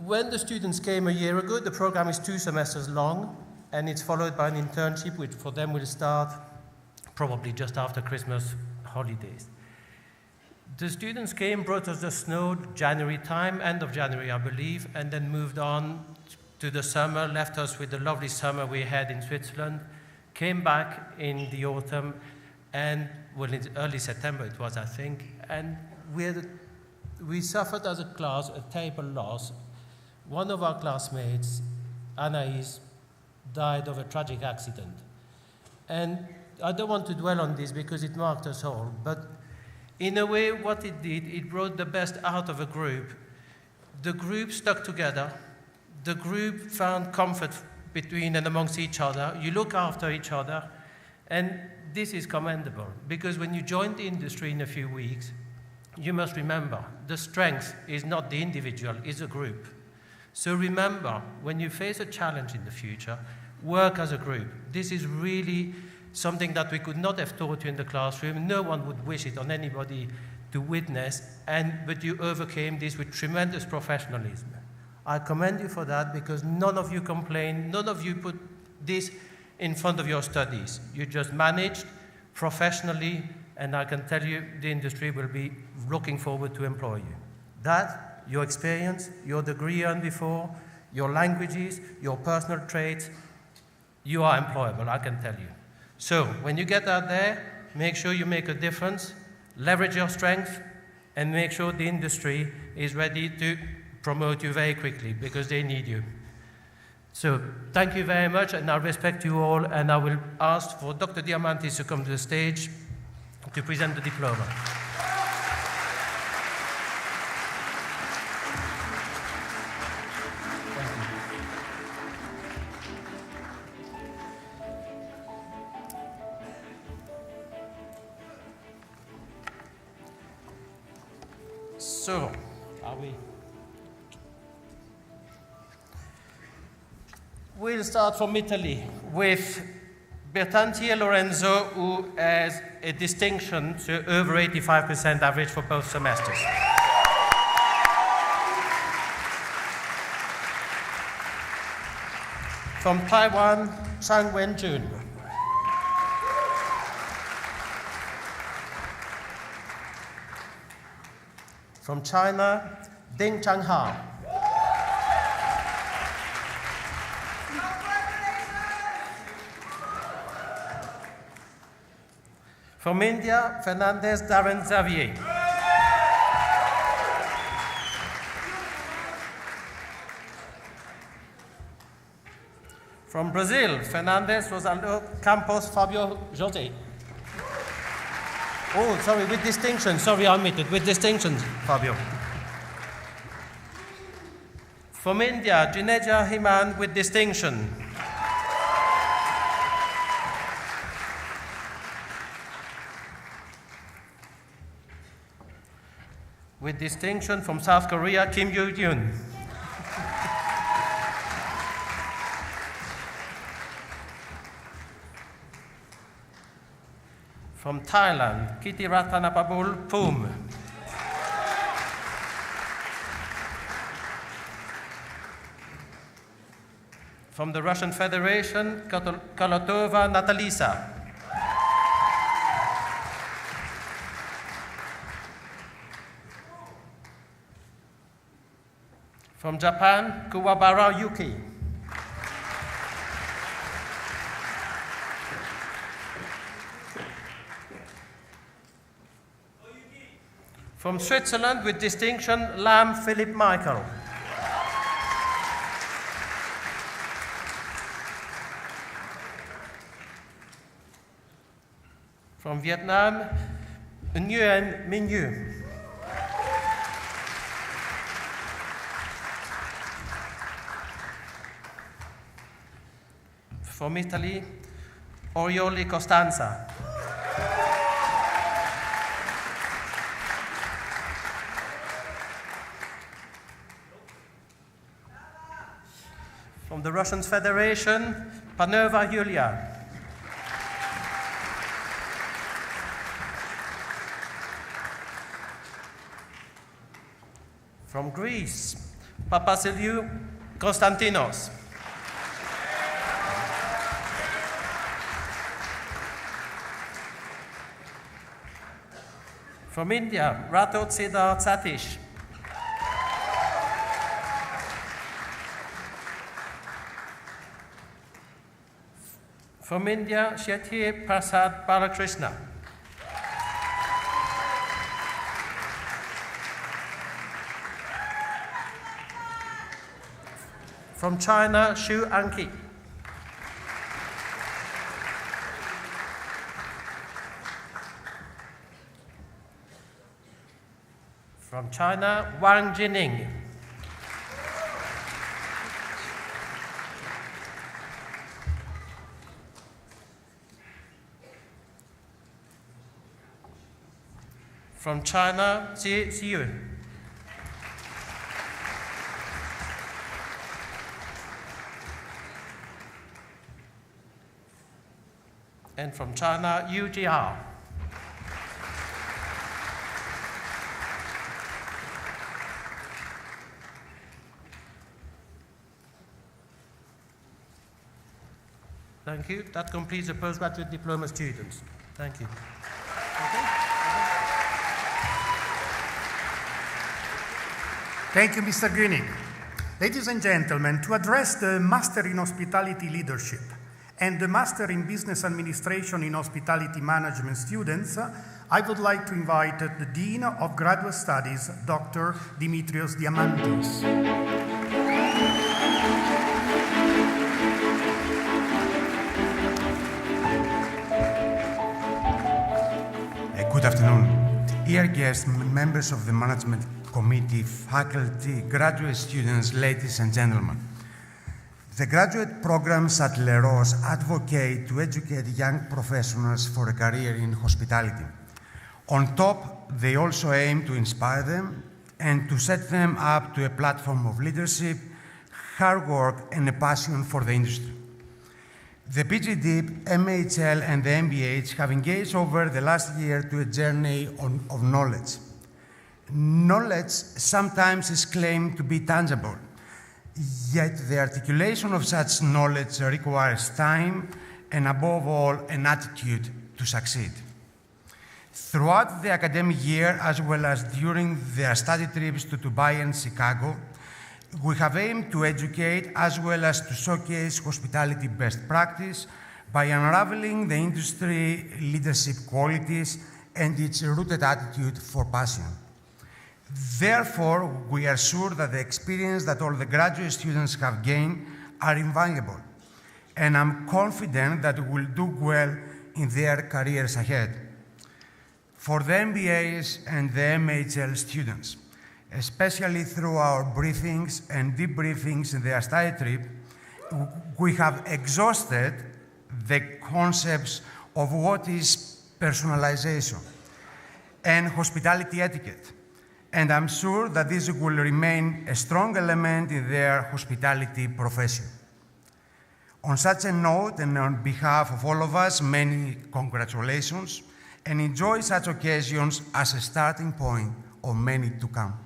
when the students came a year ago, the program is 2 semesters long, and it's followed by an internship, which for them will start probably just after Christmas holidays. The students came, brought us the snow January time, end of January, I believe, and then moved on to the summer, left us with the lovely summer we had in Switzerland, came back in the autumn, and, well, in early September it was, I think, and we suffered as a class a terrible loss. One of our classmates, Anais, died of a tragic accident. And I don't want to dwell on this because it marked us all, but in a way what it did, it brought the best out of a group. The group stuck together. The group found comfort between and amongst each other. You look after each other, and this is commendable because when you join the industry in a few weeks, you must remember, the strength is not the individual, it's a group. So remember, when you face a challenge in the future, work as a group. This is really something that we could not have taught you in the classroom. No one would wish it on anybody to witness, but you overcame this with tremendous professionalism. I commend you for that because none of you complained, none of you put this in front of your studies. You just managed professionally, and I can tell you the industry will be looking forward to employ you. That, your experience, your degree earned before, your languages, your personal traits, you are employable, I can tell you. So, when you get out there, make sure you make a difference, leverage your strength, and make sure the industry is ready to promote you very quickly because they need you. So thank you very much, and I respect you all, and I will ask for Dr. Diamantis to come to the stage to present the diploma. So, are we? We'll start from Italy with Bertanti Lorenzo, who has a distinction to over 85% average for both semesters. From Taiwan, Chang Wen-jun. From China, Ding Changhao. From India, Fernandez Darren Xavier. From Brazil, Fernandez Rosaldo Campos Fabio Jose. Oh, sorry, with distinction. Sorry, I omitted. With distinction, Fabio. From India, Juneja Himan with distinction. With distinction from South Korea, Kim Yoo-jun. From Thailand, Kitty Ratanapabul Pum. From the Russian Federation, Kolotova Natalisa. From Japan, Kuwabara Yuki. From Switzerland, with distinction, Lam Philip Michael. From Vietnam, Nguyen Minh Yu. From Italy, Orioli Costanza. From the Russian Federation, Panova Yulia. From Greece, Papasiliou Konstantinos. From India, Rato Siddharth Satish. From India, Shetye Prasad Balakrishna. From China, Xu Anqi. From China, Wang Jining. From China, Xie Xiyu. And from China, Yu Jia. Thank you. That completes the postgraduate diploma students. Thank you. Thank you, Mr. Grünig. Ladies and gentlemen, to address the Master in Hospitality Leadership and the Master in Business Administration in Hospitality Management students, I would like to invite the Dean of Graduate Studies, Dr. Dimitrios Diamantis. Good afternoon. Dear guests, members of the Management Committee, faculty, graduate students, ladies and gentlemen. The graduate programs at Le Roches advocate to educate young professionals for a career in hospitality. On top, they also aim to inspire them and to set them up to a platform of leadership, hard work, and a passion for the industry. The PGD, MHL, and the MBH have engaged over the last year to a journey of knowledge. Knowledge sometimes is claimed to be tangible, yet the articulation of such knowledge requires time and, above all, an attitude to succeed. Throughout the academic year, as well as during their study trips to Dubai and Chicago, we have aimed to educate as well as to showcase hospitality best practice by unraveling the industry leadership qualities and its rooted attitude for passion. Therefore, we are sure that the experience that all the graduate students have gained are invaluable, and I'm confident that we will do well in their careers ahead. For the MBAs and the MHL students, especially through our briefings and debriefings in their study trip, we have exhausted the concepts of what is personalization and hospitality etiquette. And I'm sure that this will remain a strong element in their hospitality profession. On such a note, and on behalf of all of us, many congratulations, and enjoy such occasions as a starting point of many to come.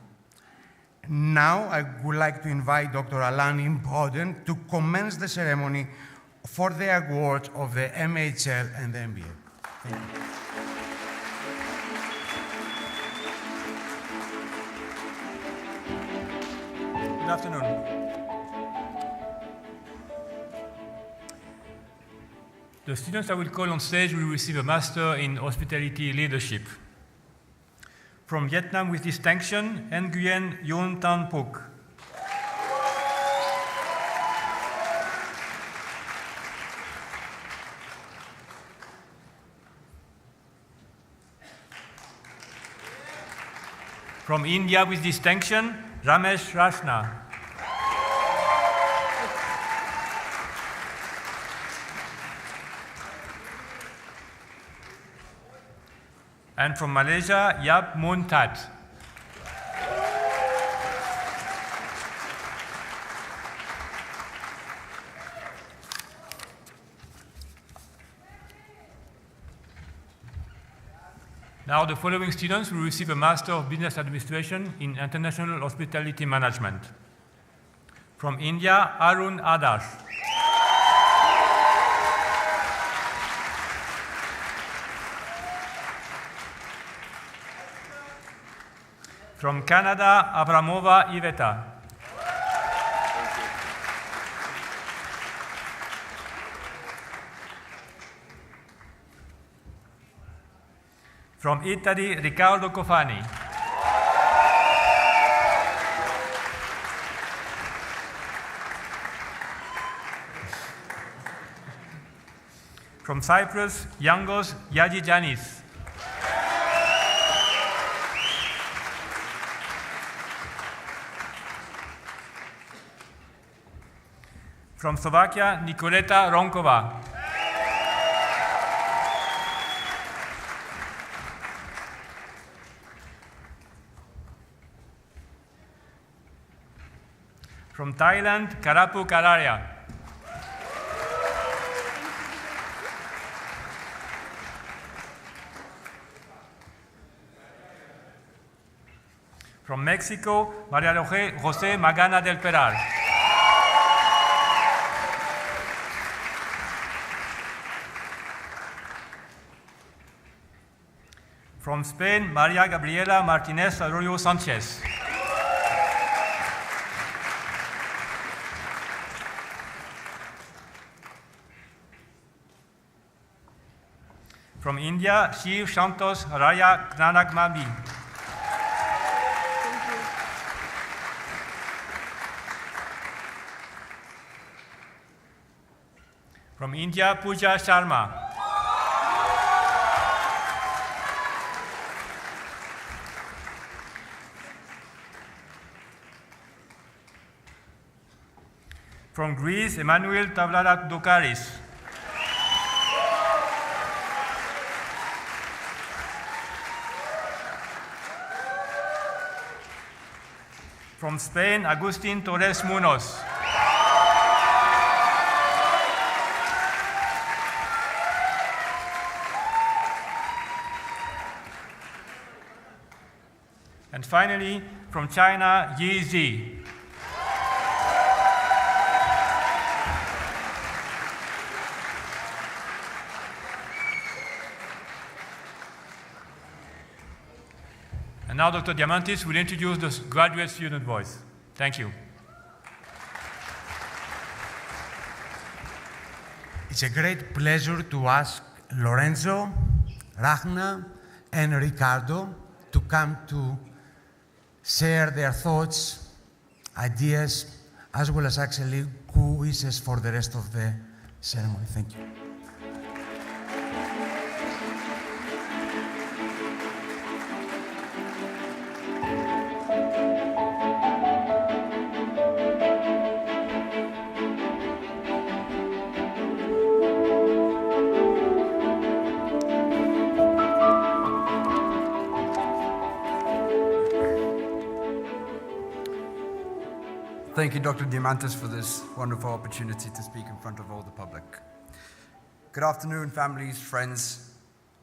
Now, I would like to invite Dr. Alain Boden to commence the ceremony for the awards of the MHL and the MBA. Thank you. Good afternoon. The students I will call on stage will receive a Master in Hospitality Leadership. From Vietnam with distinction, Nguyen Yon Tan Phuc. From India with distinction, Ramesh Rashna. And from Malaysia, Yap Mun Tat. Now the following students will receive a Master of Business Administration in International Hospitality Management. From India, Arun Adarsh. From Canada, Abramova Iveta. From Italy, Riccardo Cofani. From Cyprus, Yangos Yajijanis. From Slovakia, Nikoleta Ronkova. From Thailand, Karapu Kararia. From Mexico, María José Magana del Peral. From Spain, María Gabriela Martínez Arroyo Sánchez. From India, Shiv Santos Raya Knanagmami. From India, Pooja Sharma. From Greece, Emmanuel Tavlaradokaris. From Spain, Agustin Torres Munoz. And finally, from China, Yi Zi. And now Dr. Diamantis will introduce the graduate student voice. Thank you. It's a great pleasure to ask Lorenzo, Rachna, and Ricardo to come to share their thoughts, ideas, as well as actually wishes for the rest of the ceremony. Thank you. Thank you, Dr. Diamantis, for this wonderful opportunity to speak in front of all the public. Good afternoon, families, friends,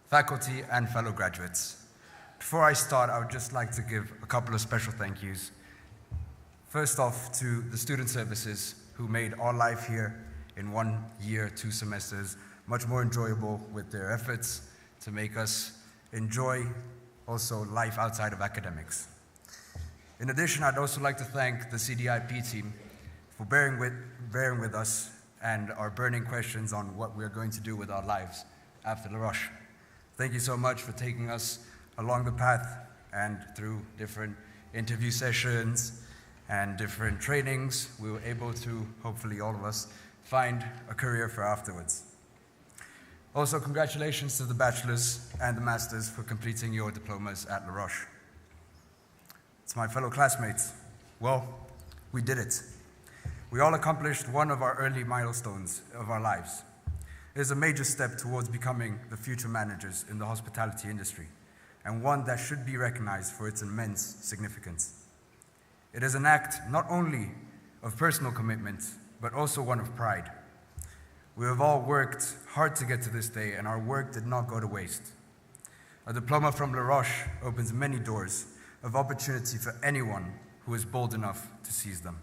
faculty, and fellow graduates. Before I start, I would just like to give a couple of special thank yous. First off, to the student services who made our life here in 1 year, 2 semesters, much more enjoyable with their efforts to make us enjoy also life outside of academics. In addition, I'd also like to thank the CDIP team for bearing with us and our burning questions on what we're going to do with our lives after La Roche. Thank you so much for taking us along the path and through different interview sessions and different trainings. We were able to, hopefully all of us, find a career for afterwards. Also, congratulations to the bachelors and the masters for completing your diplomas at La Roche. To my fellow classmates, well, we did it. We all accomplished one of our early milestones of our lives. It is a major step towards becoming the future managers in the hospitality industry, and one that should be recognized for its immense significance. It is an act not only of personal commitment, but also one of pride. We have all worked hard to get to this day, and our work did not go to waste. A diploma from La Roche opens many doors of opportunity for anyone who is bold enough to seize them.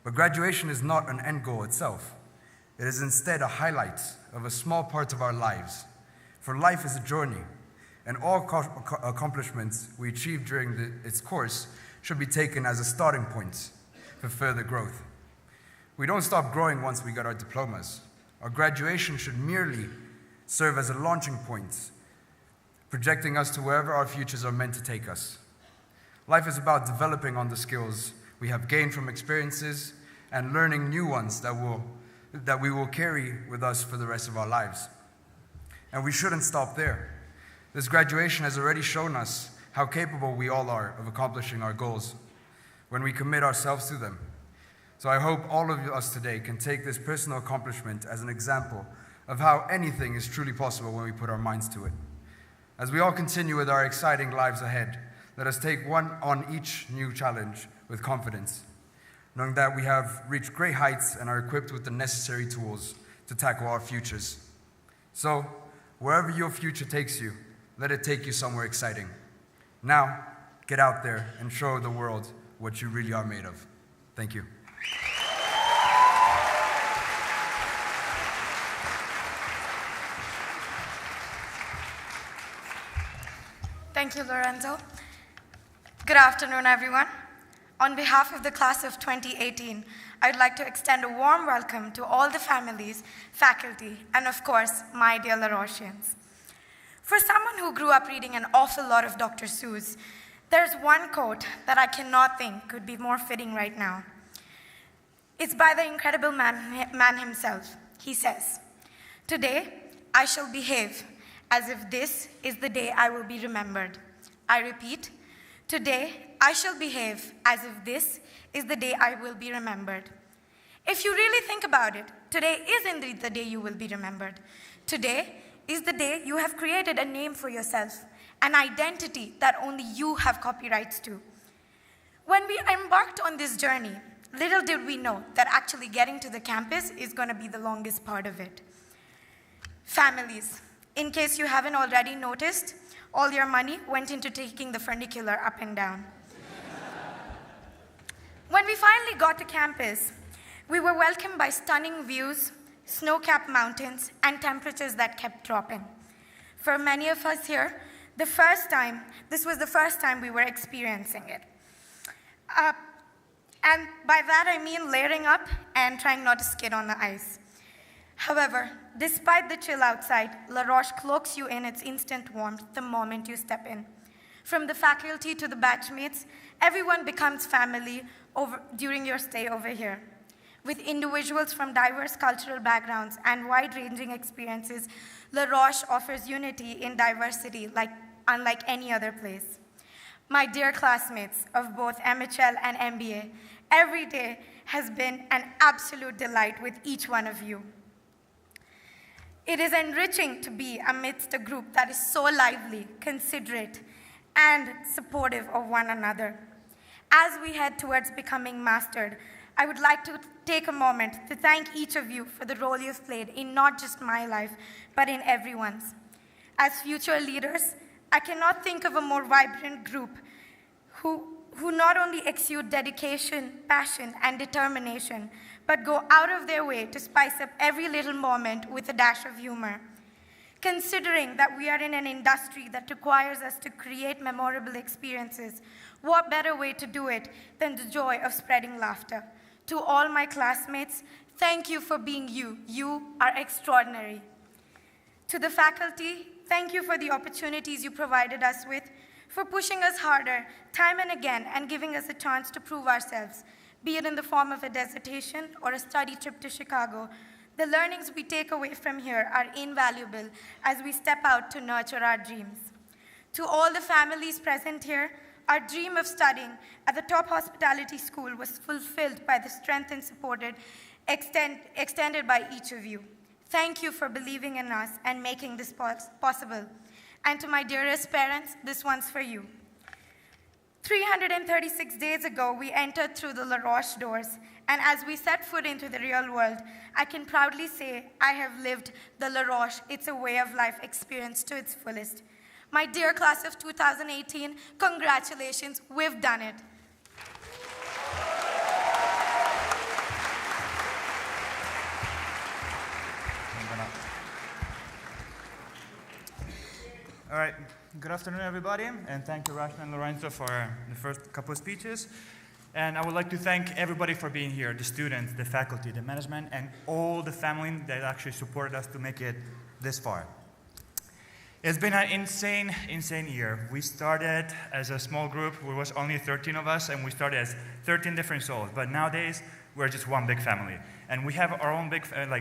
But graduation is not an end goal itself. It is instead a highlight of a small part of our lives. For life is a journey, and all accomplishments we achieve during its course should be taken as a starting point for further growth. We don't stop growing once we get our diplomas. Our graduation should merely serve as a launching point, projecting us to wherever our futures are meant to take us. Life is about developing on the skills we have gained from experiences and learning new ones that we will carry with us for the rest of our lives. And we shouldn't stop there. This graduation has already shown us how capable we all are of accomplishing our goals when we commit ourselves to them. So I hope all of us today can take this personal accomplishment as an example of how anything is truly possible when we put our minds to it. As we all continue with our exciting lives ahead, let us take one on each new challenge with confidence, knowing that we have reached great heights and are equipped with the necessary tools to tackle our futures. So, wherever your future takes you, let it take you somewhere exciting. Now, get out there and show the world what you really are made of. Thank you. Thank you, Lorenzo. Good afternoon, everyone. On behalf of the class of 2018, I'd like to extend a warm welcome to all the families, faculty, and of course, my dear La Rochians. For someone who grew up reading an awful lot of Dr. Seuss, there's one quote that I cannot think could be more fitting right now. It's by the incredible man himself. He says, "Today, I shall behave as if this is the day I will be remembered." I repeat, today, I shall behave as if this is the day I will be remembered. If you really think about it, today is indeed the day you will be remembered. Today is the day you have created a name for yourself, an identity that only you have copyrights to. When we embarked on this journey, little did we know that actually getting to the campus is going to be the longest part of it. Families, in case you haven't already noticed, all your money went into taking the funicular up and down. When we finally got to campus, we were welcomed by stunning views, snow-capped mountains, and temperatures that kept dropping. For many of us here, this was the first time we were experiencing it. And by that I mean layering up and trying not to skid on the ice. However, despite the chill outside, La Roche cloaks you in its instant warmth the moment you step in. From the faculty to the batchmates, everyone becomes family during your stay over here. With individuals from diverse cultural backgrounds and wide-ranging experiences, La Roche offers unity in diversity unlike any other place. My dear classmates of both MHL and MBA, every day has been an absolute delight with each one of you. It is enriching to be amidst a group that is so lively, considerate, and supportive of one another. As we head towards becoming mastered, I would like to take a moment to thank each of you for the role you've played in not just my life, but in everyone's. As future leaders, I cannot think of a more vibrant group who not only exude dedication, passion, and determination, but go out of their way to spice up every little moment with a dash of humor. Considering that we are in an industry that requires us to create memorable experiences, what better way to do it than the joy of spreading laughter? To all my classmates, thank you for being you. You are extraordinary. To the faculty, thank you for the opportunities you provided us with, for pushing us harder time and again and giving us a chance to prove ourselves, be it in the form of a dissertation or a study trip to Chicago. The learnings we take away from here are invaluable as we step out to nurture our dreams. To all the families present here, our dream of studying at the top hospitality school was fulfilled by the strength and support extended by each of you. Thank you for believing in us and making this possible. And to my dearest parents, this one's for you. 336 days ago, we entered through the La Roche doors, and as we set foot into the real world, I can proudly say I have lived the La Roche It's a Way of Life experience to its fullest. My dear class of 2018, congratulations, we've done it. All right, good afternoon, everybody, and thank you, Rashna and Lorenzo, for the first couple of speeches. And I would like to thank everybody for being here, the students, the faculty, the management, and all the family that actually supported us to make it this far. It's been an insane, insane year. We started as a small group. There was only 13 of us, and we started as 13 different souls. But nowadays, we're just one big family. And we have our own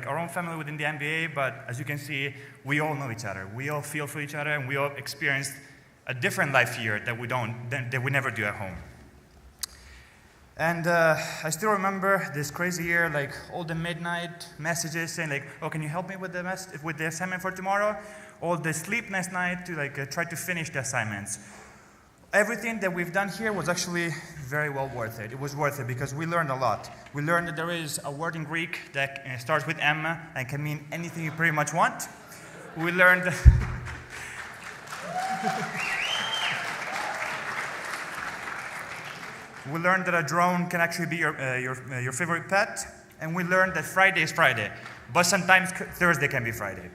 our own family within the MBA, but as you can see, we all know each other. We all feel for each other, and we all experienced a different life here that we never do at home. And I still remember this crazy year, like all the midnight messages saying oh, can you help me with the assignment for tomorrow? All the sleepless night to try to finish the assignments. Everything that we've done here was actually very well worth it. It was worth it because we learned a lot. We learned that there is a word in Greek that starts with M and can mean anything you pretty much want. We learned we learned that a drone can actually be your favorite pet, and we learned that Friday is Friday, but sometimes Thursday can be Friday.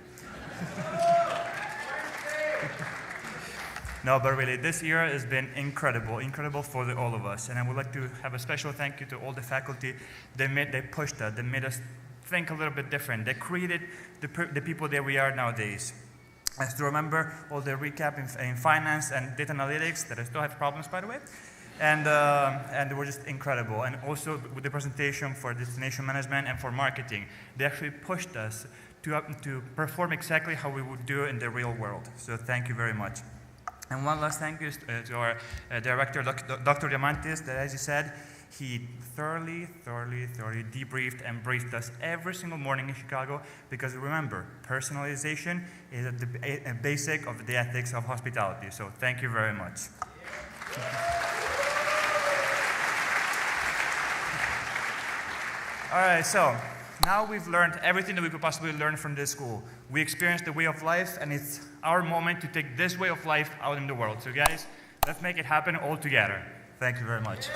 No, but really, this year has been incredible for all of us. And I would like to have a special thank you to all the faculty. They pushed us, they made us think a little bit different. They created the people that we are nowadays. I still remember all the recap in finance and data analytics that I still have problems, by the way. And they were just incredible. And also with the presentation for destination management and for marketing, they actually pushed us to perform exactly how we would do in the real world. So thank you very much. And one last thank you to our director, Dr. Diamantis, that as he said, He thoroughly debriefed and briefed us every single morning in Chicago, because remember, personalization is a basic of the ethics of hospitality. So thank you very much. All right, so now we've learned everything that we could possibly learn from this school. We experienced the way of life, and it's our moment to take this way of life out in the world. So guys, let's make it happen all together. Thank you very much.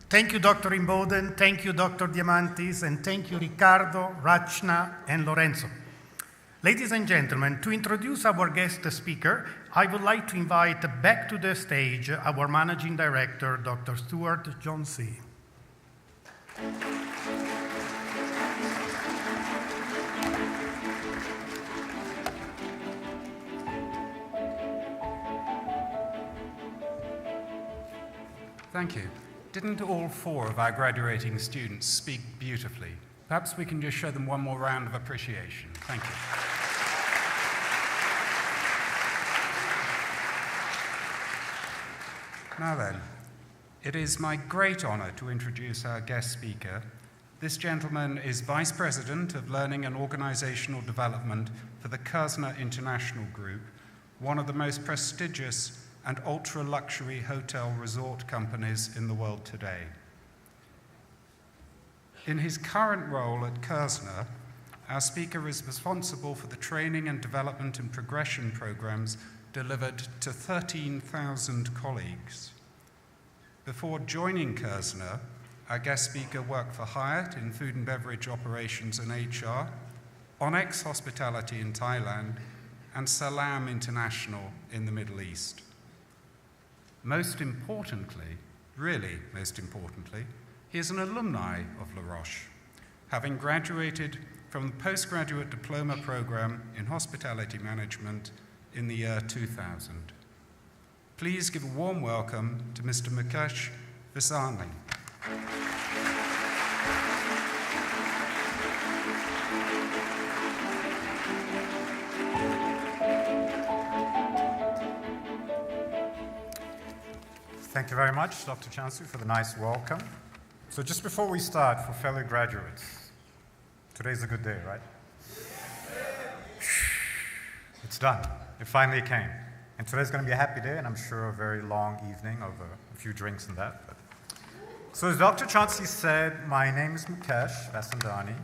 Thank you, Dr. Imboden, thank you, Dr. Diamantis, and thank you, Riccardo, Rachna, and Lorenzo. Ladies and gentlemen, to introduce our guest speaker, I would like to invite back to the stage our Managing Director, Dr. Stuart Johnsey. Thank you. Didn't all 4 of our graduating students speak beautifully? Perhaps we can just show them one more round of appreciation. Thank you. Now then, it is my great honor to introduce our guest speaker. This gentleman is Vice President of Learning and Organizational Development for the Kerzner International Group, one of the most prestigious and ultra-luxury hotel resort companies in the world today. In his current role at Kerzner, our speaker is responsible for the training and development and progression programs delivered to 13,000 colleagues. Before joining Kerzner, our guest speaker worked for Hyatt in food and beverage operations and HR, Onyx Hospitality in Thailand, and Salam International in the Middle East. Most importantly, really most importantly, he is an alumni of La Roche, having graduated from the Postgraduate Diploma program in Hospitality Management in the year 2000. Please give a warm welcome to Mr. Mukesh Visani. Thank you very much, Dr. Chansu, for the nice welcome. So just before we start, for fellow graduates, today's a good day, right? It's done. It finally came. And today's going to be a happy day, and I'm sure a very long evening of a few drinks and that. But. So as Dr. Chansu said, my name is Mukesh Vasandani.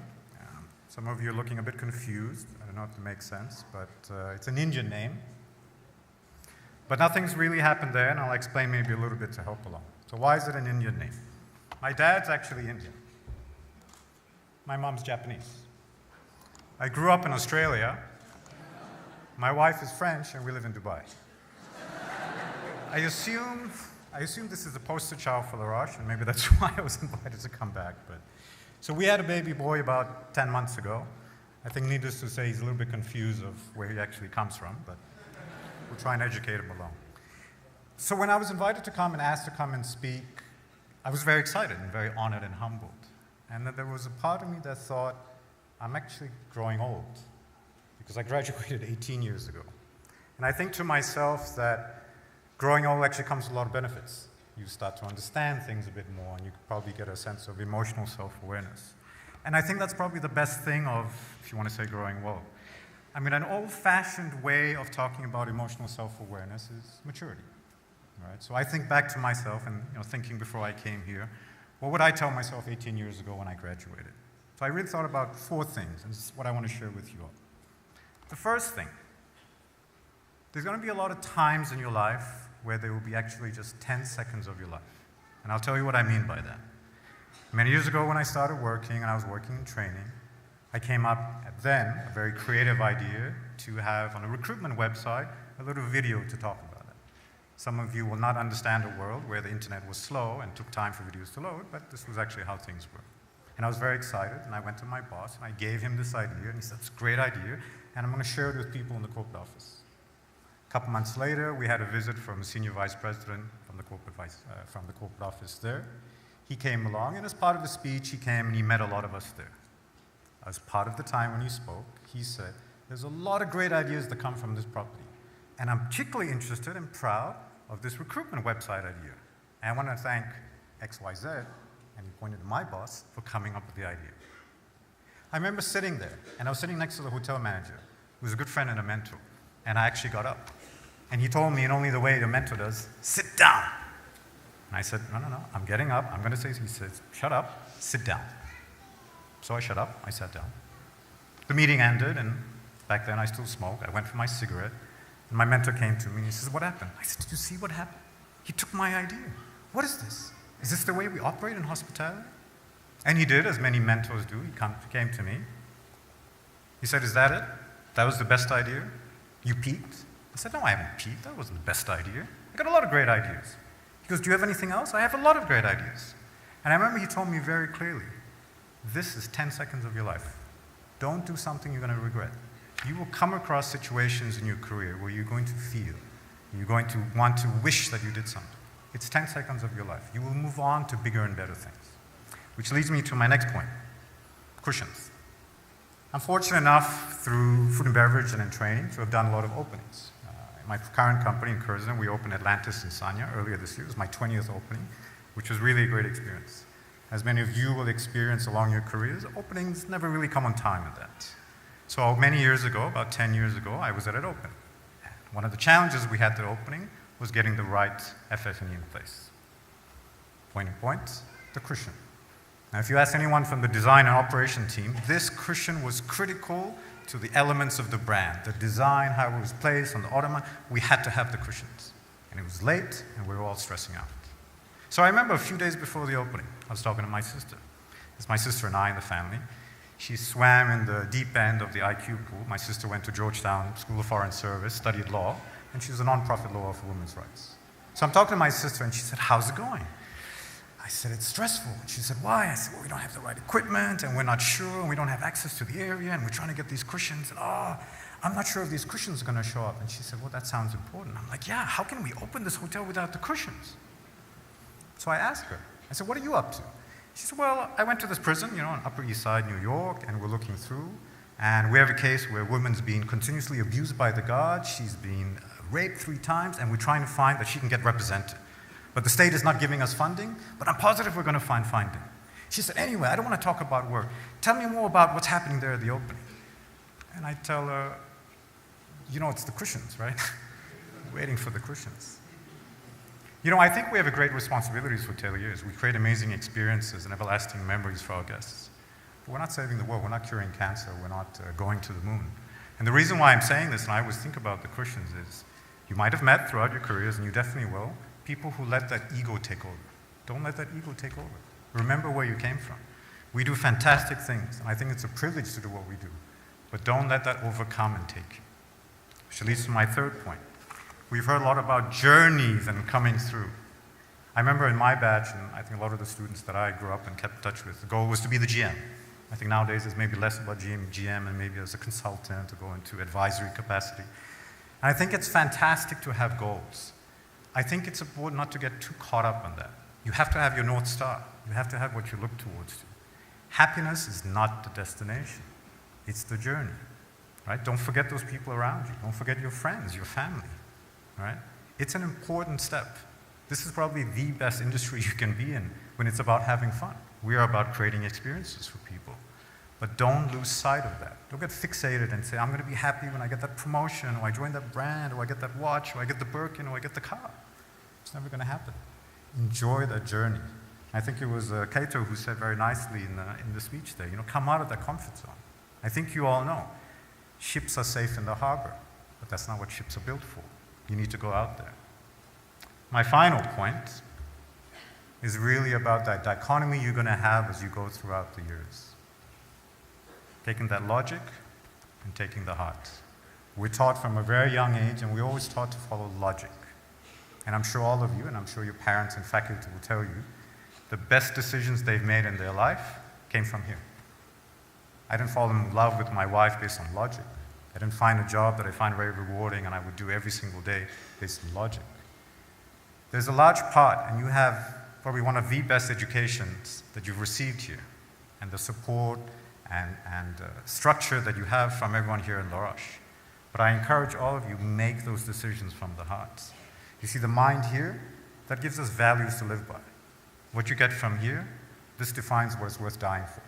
Some of you are looking a bit confused. I don't know if it makes sense, but it's an Indian name. But nothing's really happened there, and I'll explain maybe a little bit to help along. So why is it an Indian name? My dad's actually Indian. My mom's Japanese. I grew up in Australia. My wife is French, and we live in Dubai. I assume this is a poster child for La Roche, and maybe that's why I was invited to come back. So we had a baby boy about 10 months ago. I think needless to say, he's a little bit confused of where he actually comes from, but we'll try and educate him along. So when I was invited to come and asked to come and speak, I was very excited and very honored and humbled. And then there was a part of me that thought, I'm actually growing old, because I graduated 18 years ago. And I think to myself that growing old actually comes with a lot of benefits. You start to understand things a bit more, and you probably get a sense of emotional self-awareness. And I think that's probably the best thing of, if you want to say, growing old. I mean, an old-fashioned way of talking about emotional self-awareness is maturity. Right? So I think back to myself and thinking before I came here, what would I tell myself 18 years ago when I graduated? So I really thought about 4 things, and this is what I want to share with you all. The first thing, there's going to be a lot of times in your life where there will be actually just 10 seconds of your life. And I'll tell you what I mean by that. Many years ago when I started working, and I was working in training, I came up then a very creative idea to have on a recruitment website a little video to talk about it. Some of you will not understand a world where the internet was slow and took time for videos to load, but this was actually how things were. And I was very excited, and I went to my boss, and I gave him this idea, and he said, it's a great idea, and I'm going to share it with people in the corporate office. A couple months later, we had a visit from a senior vice president from the corporate office there. He came along, and as part of his speech, he came and he met a lot of us there. as part of the time when he spoke, he said, there's a lot of great ideas that come from this property. And I'm particularly interested and proud of this recruitment website idea. And I want to thank XYZ, and he pointed to my boss, for coming up with the idea. I remember sitting there, and I was sitting next to the hotel manager, who was a good friend and a mentor. And I actually got up. And he told me in only the way the mentor does, sit down. And I said, no, I'm getting up. I'm going to say, he says, shut up, sit down. So I shut up, I sat down. The meeting ended, and back then I still smoked. I went for my cigarette, and my mentor came to me and he says, what happened? I said, did you see what happened? He took my idea. What is this? Is this the way we operate in hospitality? And he did, as many mentors do. He came to me. He said, is that it? That was the best idea? You peaked? I said, no, I haven't peaked. That wasn't the best idea. I got a lot of great ideas. He goes, do you have anything else? I have a lot of great ideas. And I remember he told me very clearly, this is 10 seconds of your life. Don't do something you're going to regret. You will come across situations in your career where you're going to feel, you're going to want to wish that you did something. It's 10 seconds of your life. You will move on to bigger and better things. Which leads me to my next point, cushions. I'm fortunate enough through food and beverage and in training to have done a lot of openings. In my current company in Curzon, we opened Atlantis in Sanya earlier this year. It was my 20th opening, which was really a great experience. As many of you will experience along your careers, openings never really come on time at that. So many years ago, about 10 years ago, I was at an opening. One of the challenges we had at the opening was getting the right FF&E in place. Point in point, the cushion. Now, if you ask anyone from the design and operation team, this cushion was critical to the elements of the brand, the design, how it was placed on the ottoman. We had to have the cushions. And it was late, and we were all stressing out. So I remember a few days before the opening, I was talking to my sister. It's my sister and I in the family. She swam in the deep end of the IQ pool. My sister went to Georgetown School of Foreign Service, studied law, and she's a nonprofit lawyer for women's rights. So I'm talking to my sister, and she said, how's it going? I said, it's stressful. And she said, why? I said, well, we don't have the right equipment, and we're not sure, and we don't have access to the area, and we're trying to get these cushions, and I'm not sure if these cushions are going to show up. And she said, well, that sounds important. I'm like, yeah, how can we open this hotel without the cushions? So I asked her, I said, what are you up to? She said, well, I went to this prison, on Upper East Side, New York, and we're looking through, and we have a case where a woman's being continuously abused by the guards, she's been raped 3 times, and we're trying to find that she can get represented. But the state is not giving us funding, but I'm positive we're going to find funding. She said, anyway, I don't want to talk about work. Tell me more about what's happening there at the opening. And I tell her, it's the cushions, right? Waiting for the cushions. I think we have a great responsibility as hoteliers. We create amazing experiences and everlasting memories for our guests. But we're not saving the world. We're not curing cancer. We're not going to the moon. And the reason why I'm saying this, and I always think about the cushions, is you might have met throughout your careers, and you definitely will, people who let that ego take over. Don't let that ego take over. Remember where you came from. We do fantastic things, and I think it's a privilege to do what we do. But don't let that overcome and take you. Which leads to my third point. We've heard a lot about journeys and coming through. I remember in my batch, and I think a lot of the students that I grew up and kept in touch with, the goal was to be the GM. I think nowadays it's maybe less about GM and maybe as a consultant to go into advisory capacity. And I think it's fantastic to have goals. I think it's important not to get too caught up on that. You have to have your North Star. You have to have what you look towards. Happiness is not the destination. It's the journey, right? Don't forget those people around you. Don't forget your friends, your family. Right? It's an important step. This is probably the best industry you can be in when it's about having fun. We are about creating experiences for people. But don't lose sight of that. Don't get fixated and say, I'm going to be happy when I get that promotion, or I join that brand, or I get that watch, or I get the Birkin, or I get the car. It's never going to happen. Enjoy that journey. I think it was Kato who said very nicely in the speech there, come out of that comfort zone. I think you all know, ships are safe in the harbor, but that's not what ships are built for. You need to go out there. My final point is really about that dichotomy you're going to have as you go throughout the years. Taking that logic and taking the heart. We're taught from a very young age, and we're always taught to follow logic. And I'm sure all of you, and I'm sure your parents and faculty will tell you, the best decisions they've made in their life came from here. I didn't fall in love with my wife based on logic. I didn't find a job that I find very rewarding and I would do every single day based on logic. There's a large part, and you have probably one of the best educations that you've received here, and the support and structure that you have from everyone here in La Roche. But I encourage all of you, make those decisions from the heart. You see the mind here, that gives us values to live by. What you get from here, this defines what is worth dying for.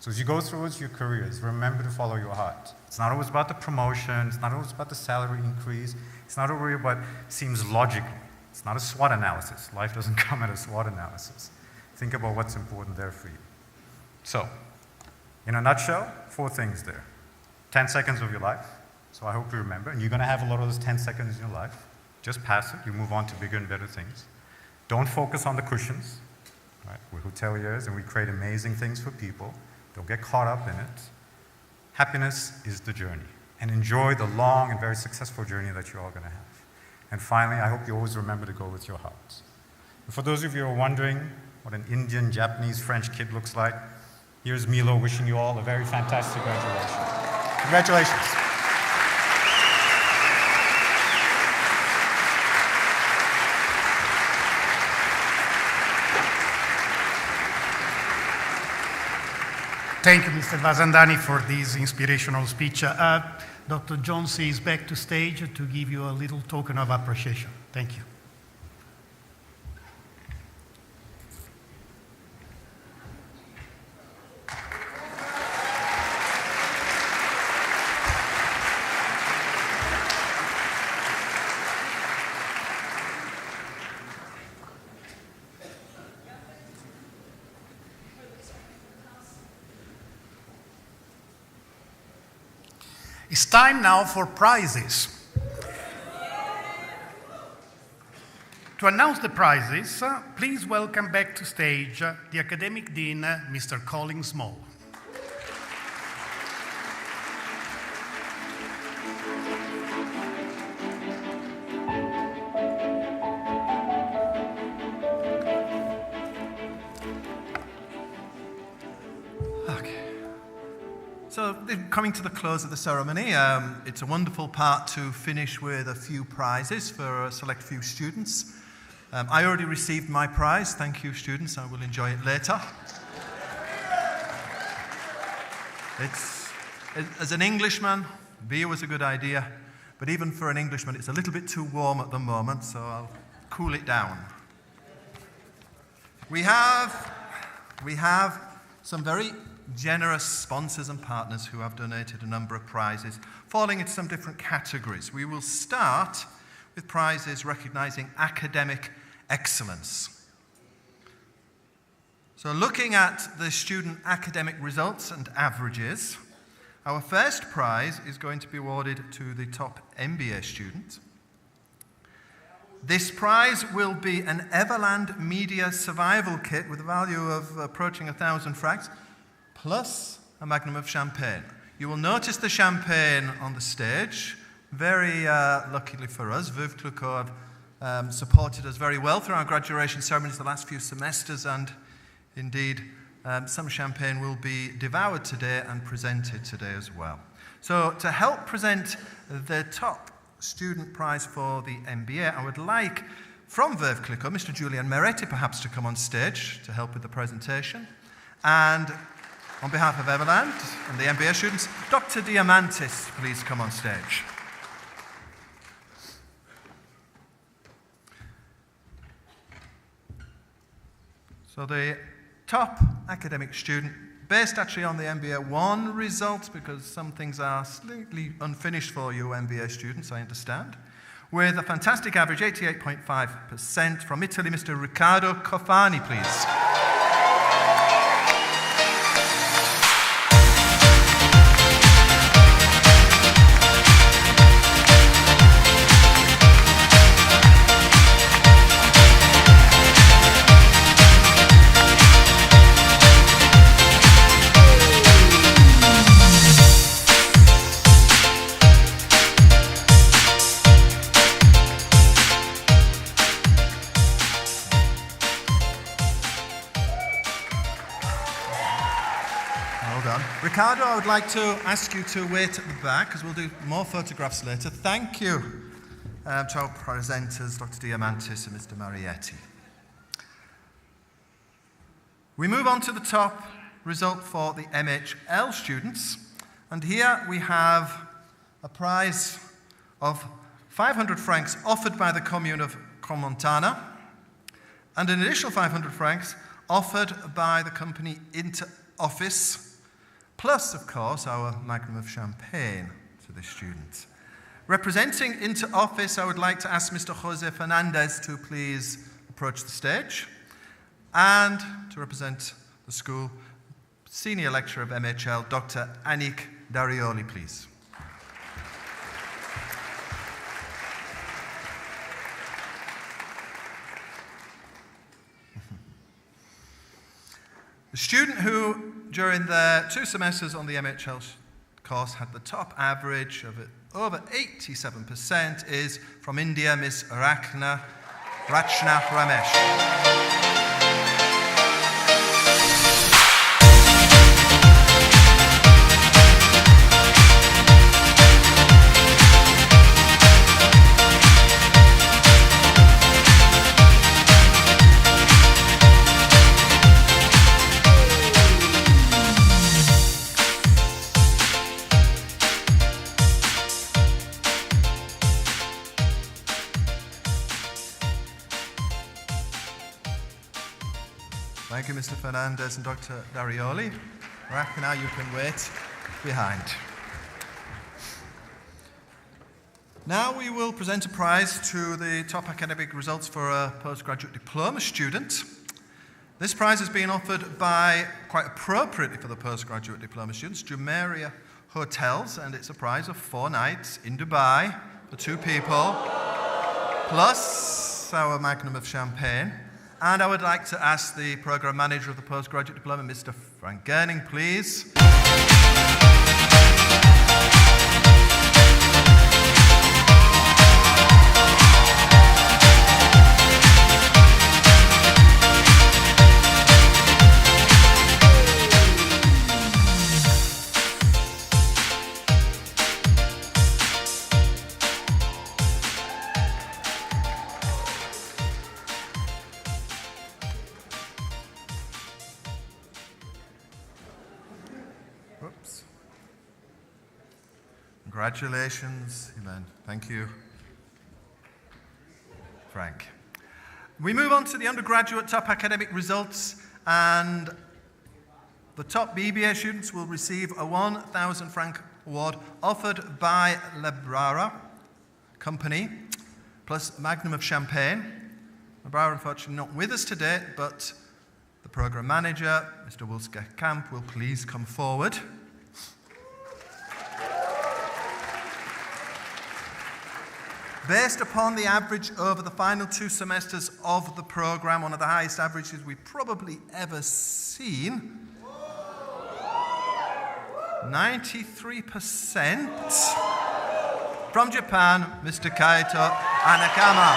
So as you go through your careers, remember to follow your heart. It's not always about the promotion, it's not always about the salary increase, it's not always about what seems logical. It's not a SWOT analysis. Life doesn't come at a SWOT analysis. Think about what's important there for you. So, in a nutshell, 4 things there. 10 seconds of your life. So I hope you remember. And you're going to have a lot of those 10 seconds in your life. Just pass it. You move on to bigger and better things. Don't focus on the cushions. Right? We're hoteliers and we create amazing things for people. Don't get caught up in it. Happiness is the journey. And enjoy the long and very successful journey that you're all going to have. And finally, I hope you always remember to go with your heart. And for those of you who are wondering what an Indian, Japanese, French kid looks like, here's Milo wishing you all a very fantastic graduation. Congratulations. Thank you, Mr. Vasandani, for this inspirational speech. Dr. Jones is back to stage to give you a little token of appreciation. Thank you. It's time now for prizes. To announce the prizes, please welcome back to stage the Academic Dean, Mr. Colin Small. So, coming to the close of the ceremony, it's a wonderful part to finish with a few prizes for a select few students. I already received my prize. Thank you, students. I will enjoy it later. As an Englishman, beer was a good idea, but even for an Englishman, it's a little bit too warm at the moment, so I'll cool it down. We have some very generous sponsors and partners who have donated a number of prizes, falling into some different categories. We will start with prizes recognizing academic excellence. So looking at the student academic results and averages, our first prize is going to be awarded to the top MBA student. This prize will be an Everland Media Survival Kit with a value of approaching 1,000 francs, plus a magnum of champagne. You will notice the champagne on the stage. Very luckily for us, Veuve Clicquot have supported us very well through our graduation ceremonies the last few semesters, and indeed some champagne will be devoured today and presented today as well. So to help present the top student prize for the MBA, I would like from Veuve Clicquot, Mr. Julian Meretti perhaps to come on stage to help with the presentation. And on behalf of Everland and the MBA students, Dr. Diamantis, please come on stage. So the top academic student, based actually on the MBA 1 results, because some things are slightly unfinished for you MBA students, I understand, with a fantastic average, 88.5%, from Italy, Mr. Riccardo Cofani, please. Ricardo, I would like to ask you to wait at the back, because we'll do more photographs later. Thank you to our presenters, Dr. Diamantis and Mr. Marietti. We move on to the top result for the MHL students. And here we have a prize of 500 francs offered by the commune of Crans-Montana, and an additional 500 francs offered by the company Inter-Office, plus, of course, our magnum of champagne to the students. Representing Inter-Office, I would like to ask Mr. Jose Fernandez to please approach the stage, and to represent the school, Senior Lecturer of MHL, Dr. Anik Darioli, please. The student who, during their 2 semesters on the MHL course, had the top average of over 87% is from India, Miss Rachna Ramesh. Thank you, Mr. Fernandez and Dr. Darioli. Now you can wait behind. Now we will present a prize to the top academic results for a postgraduate diploma student. This prize has been offered by, quite appropriately for the postgraduate diploma students, Jumeirah Hotels, and it's a prize of 4 nights in Dubai for 2 people, plus our magnum of champagne. And I would like to ask the program manager of the postgraduate diploma, Mr. Frank Gerning, please. Congratulations, Ilan. Thank you, Frank. We move on to the undergraduate top academic results, and the top BBA students will receive a 1,000 franc award offered by Lebrara Company, plus magnum of champagne. Lebrara, unfortunately, not with us today, but the program manager, Mr. Wolfgang Kamp, will please come forward. Based upon the average over the final 2 semesters of the program, one of the highest averages we've probably ever seen, 93%. From Japan, Mr. Kaito Anakama.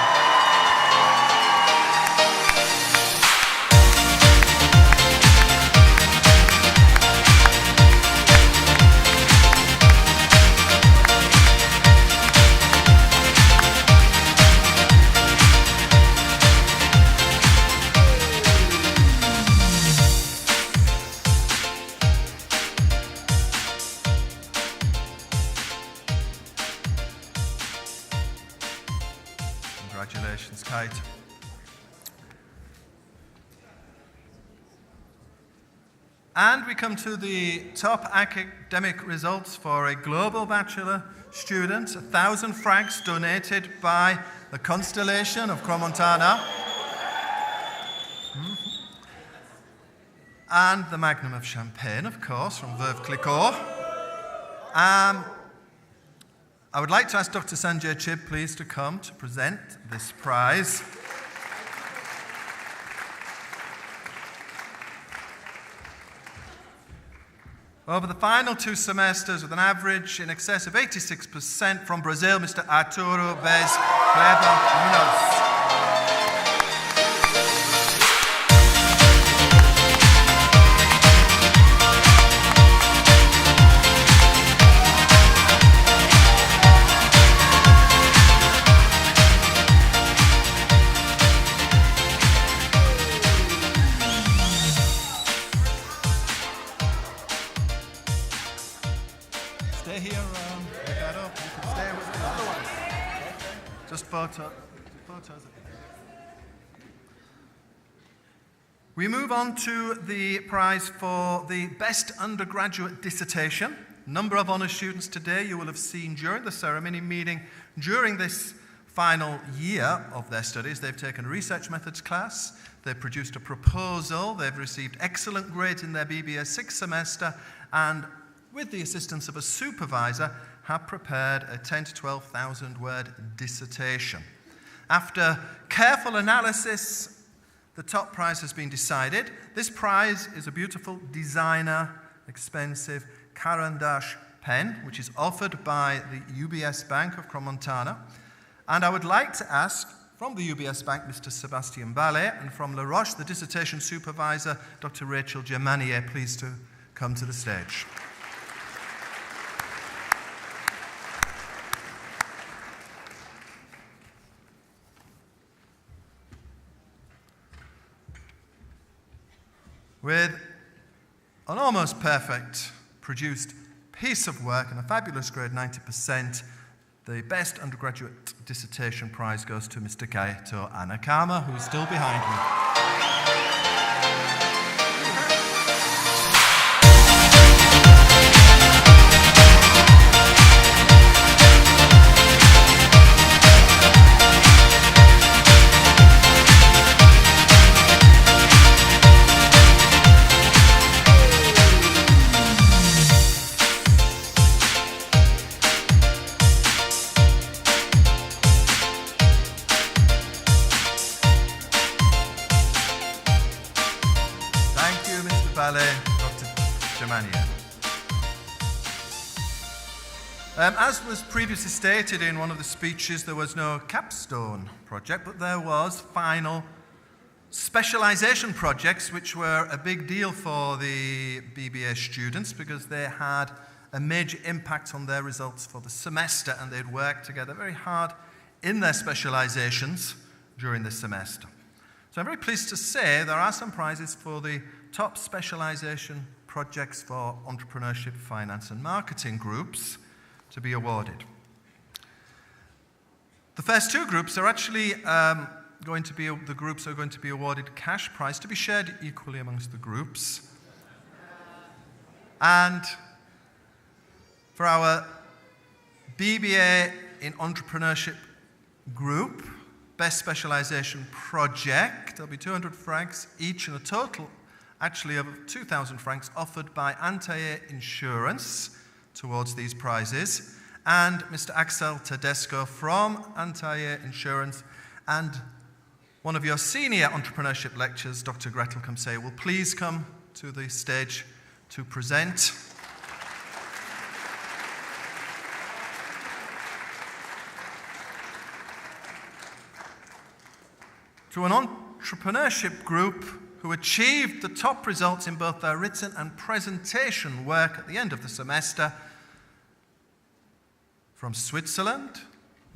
Congratulations, Kate. And we come to the top academic results for a global bachelor student, 1,000 francs donated by the Constellation of Crans-Montana. And the magnum of champagne, of course, from Veuve Clicquot. I would like to ask Dr. Sanjay Chib, please, to come to present this prize. Over the final 2 semesters, with an average in excess of 86% from Brazil, Mr. Arturo Vez Kleber Munoz. stay here, Ricardo. You can stay with the other one. Just photos. We move on to the prize for the best undergraduate dissertation. Number of honours students today you will have seen during the ceremony, meaning during this final year of their studies. They've taken a research methods class, they've produced a proposal, they've received excellent grades in their BBA sixth semester, and with the assistance of a supervisor, have prepared a 10,000 to 12,000 word dissertation. After careful analysis, the top prize has been decided. This prize is a beautiful designer, expensive Caran d'Ache pen, which is offered by the UBS Bank of Crans-Montana. And I would like to ask from the UBS Bank, Mr. Sébastien Ballet, and from La Roche, the dissertation supervisor, Dr. Rachel Germanier, please to come to the stage. With an almost perfect produced piece of work and a fabulous grade, 90%, the best undergraduate dissertation prize goes to Mr. Kaito Anakama, who's still behind me. Dr. Germanier. As was previously stated in one of the speeches, there was no capstone project, but there was final specialization projects, which were a big deal for the BBA students because they had a major impact on their results for the semester, and they'd worked together very hard in their specializations during the semester. So I'm very pleased to say there are some prizes for the top specialization projects for entrepreneurship, finance, and marketing groups to be awarded. The first two groups are actually going to be awarded cash prize to be shared equally amongst the groups. And for our BBA in entrepreneurship group, best specialization project, there'll be 200 francs each, and a total actually of 2,000 francs offered by Antaye Insurance towards these prizes. And Mr. Axel Tedesco from Antaye Insurance and one of your senior entrepreneurship lecturers, Dr. Gretel Kamsey, will please come to the stage to present. To an entrepreneurship group who achieved the top results in both their written and presentation work at the end of the semester. From Switzerland,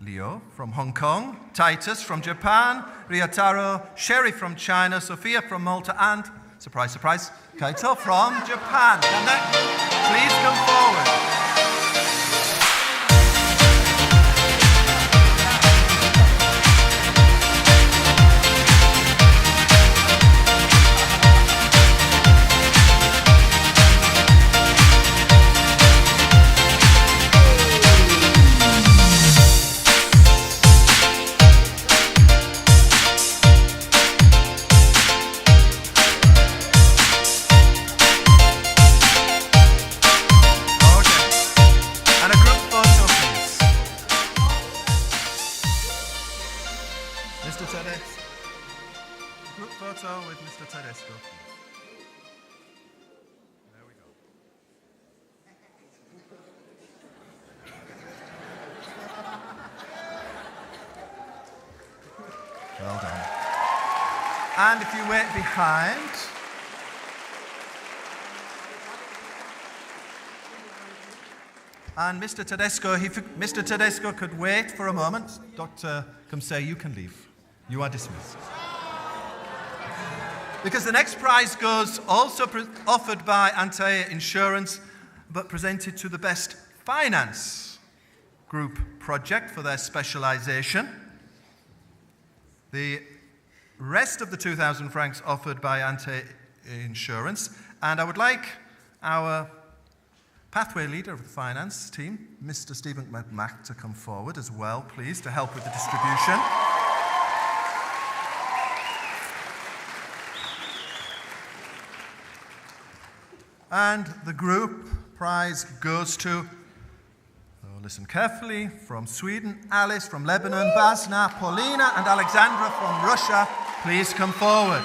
Leo. From Hong Kong, Titus. From Japan, Ryotaro. Sherry from China, Sophia from Malta, and, surprise, surprise, Kaito from Japan. Can that please come forward? Well done. And if you wait behind, and Mr. Tedesco could wait for a moment. Dr. Kamsey, you can leave. You are dismissed. Because the next prize goes also offered by Antaye Insurance, but presented to the best finance group project for their specialization. The rest of the 2,000 francs offered by Ante Insurance. And I would like our pathway leader of the finance team, Mr. Stephen McMack, to come forward as well, please, to help with the distribution. And the group prize goes to, listen carefully, from Sweden, Alice, from Lebanon, Basna, Paulina, and Alexandra from Russia. Please come forward.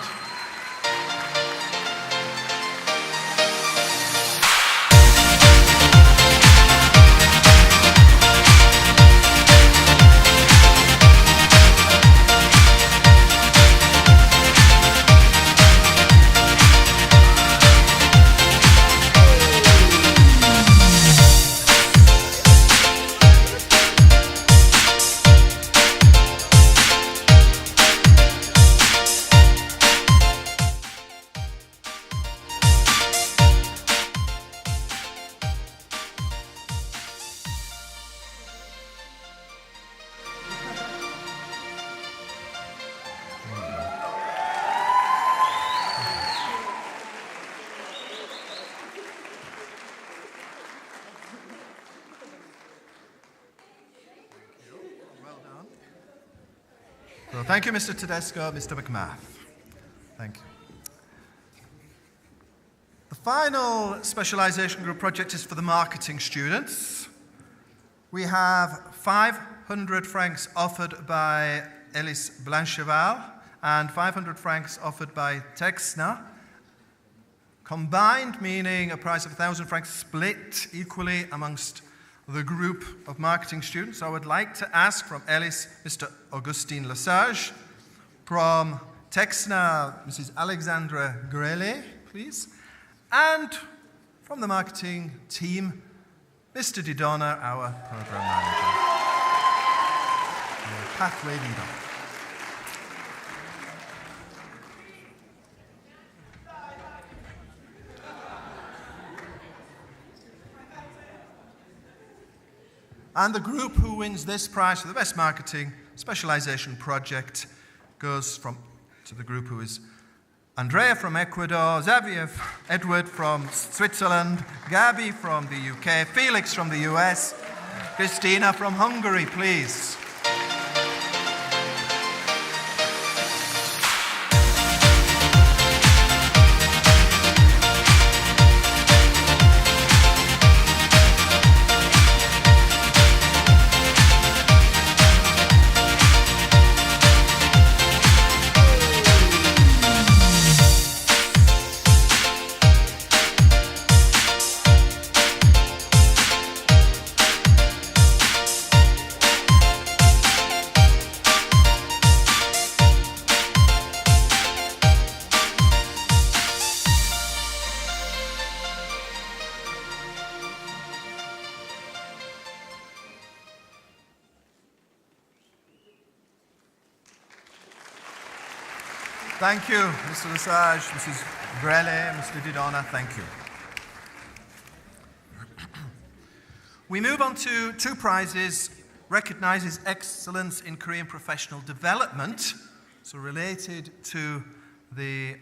So thank you, Mr. Tedesco, Mr. McMath. Thank you. The final specialization group project is for the marketing students. We have 500 francs offered by Elise Blancheval and 500 francs offered by Texna. Combined, meaning a price of 1,000 francs split equally amongst the group of marketing students. I would like to ask from Ellis, Mr. Augustin Lesage, from Texna, Mrs. Alexandra Grele, please, and from the marketing team, Mr. Didona, our program manager, our pathway leader. And the group who wins this prize for the best marketing specialization project goes to the group who is Andrea from Ecuador, Xavier Edward from Switzerland, Gabi from the UK, Felix from the US, Christina from Hungary, please. Thank you, Mr. Lesage, Mrs. Grele, Mr. Didona, thank you. We move on to two prizes, recognizes excellence in Korean professional development, so related to the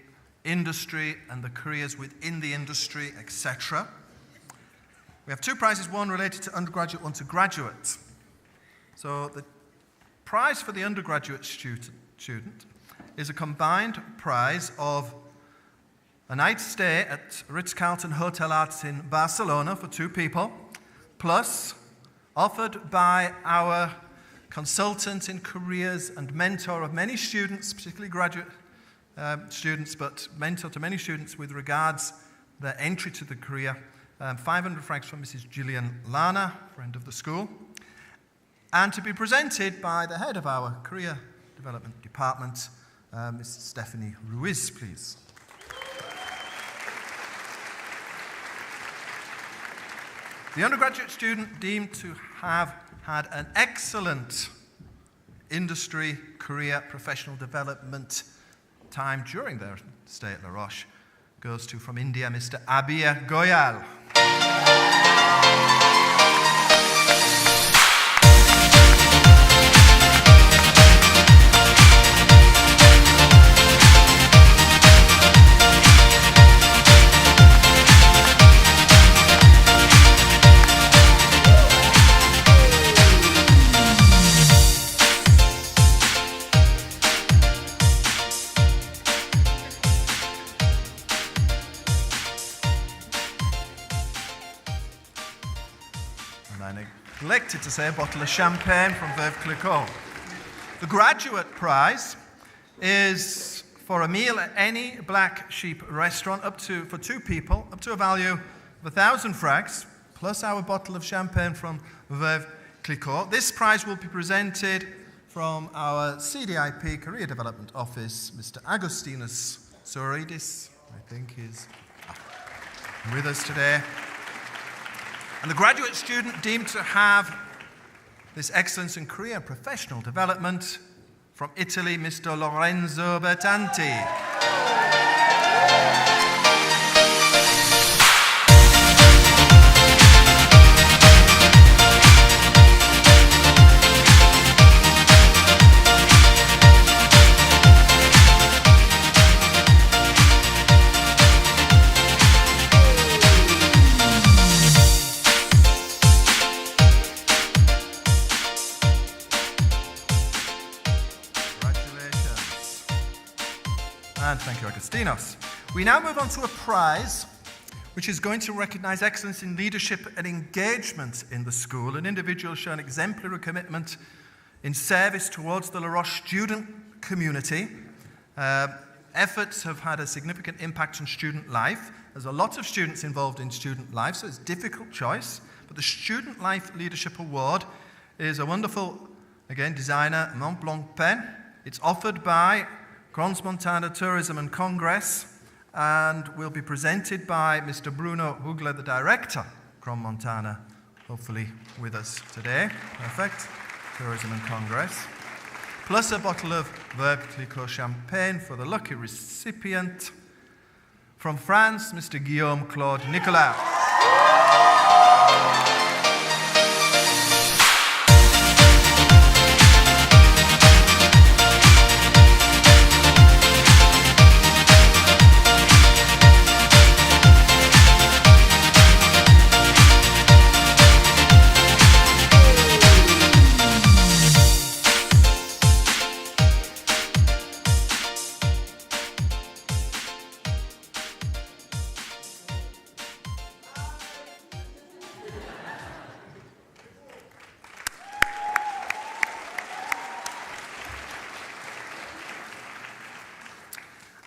industry and the careers within the industry, etc. We have two prizes, one related to undergraduate, one to graduate. So the prize for the undergraduate student is a combined prize of a night's stay at Ritz-Carlton Hotel Arts in Barcelona for two people, plus offered by our consultant in careers and mentor of many students, particularly graduate students, but mentor to many students with regards their entry to the career, 500 francs from Mrs. Gillian Lana, friend of the school, and to be presented by the head of our career development department, Ms. Stephanie Ruiz, please. The undergraduate student deemed to have had an excellent industry, career, professional development time during their stay at La Roche goes to, from India, Mr. Abir Goyal. And I neglected to say a bottle of champagne from Veuve Clicquot. The graduate prize is for a meal at any Black Sheep restaurant for 2 people, up to a value of 1,000 francs, plus our bottle of champagne from Veuve Clicquot. This prize will be presented from our CDIP Career Development Office. Mr. Agustinus Souridis, I think, is with us today. And the graduate student deemed to have this excellence in career and professional development from Italy, Mr. Lorenzo Bertanti. And thank you, Agostinos. We now move on to a prize which is going to recognize excellence in leadership and engagement in the school. An individual shown exemplary commitment in service towards the La Roche student community. Efforts have had a significant impact on student life. There's a lot of students involved in student life, so it's a difficult choice. But the Student Life Leadership Award is a wonderful, again, designer Mont Blanc pen. It's offered by Crans-Montana Tourism and Congress and will be presented by Mr. Bruno Hugler, the director, Crans-Montana, hopefully with us today. Perfect. Tourism and Congress. Plus a bottle of Veuve Clicquot champagne for the lucky recipient. From France, Mr. Guillaume Claude Nicolas.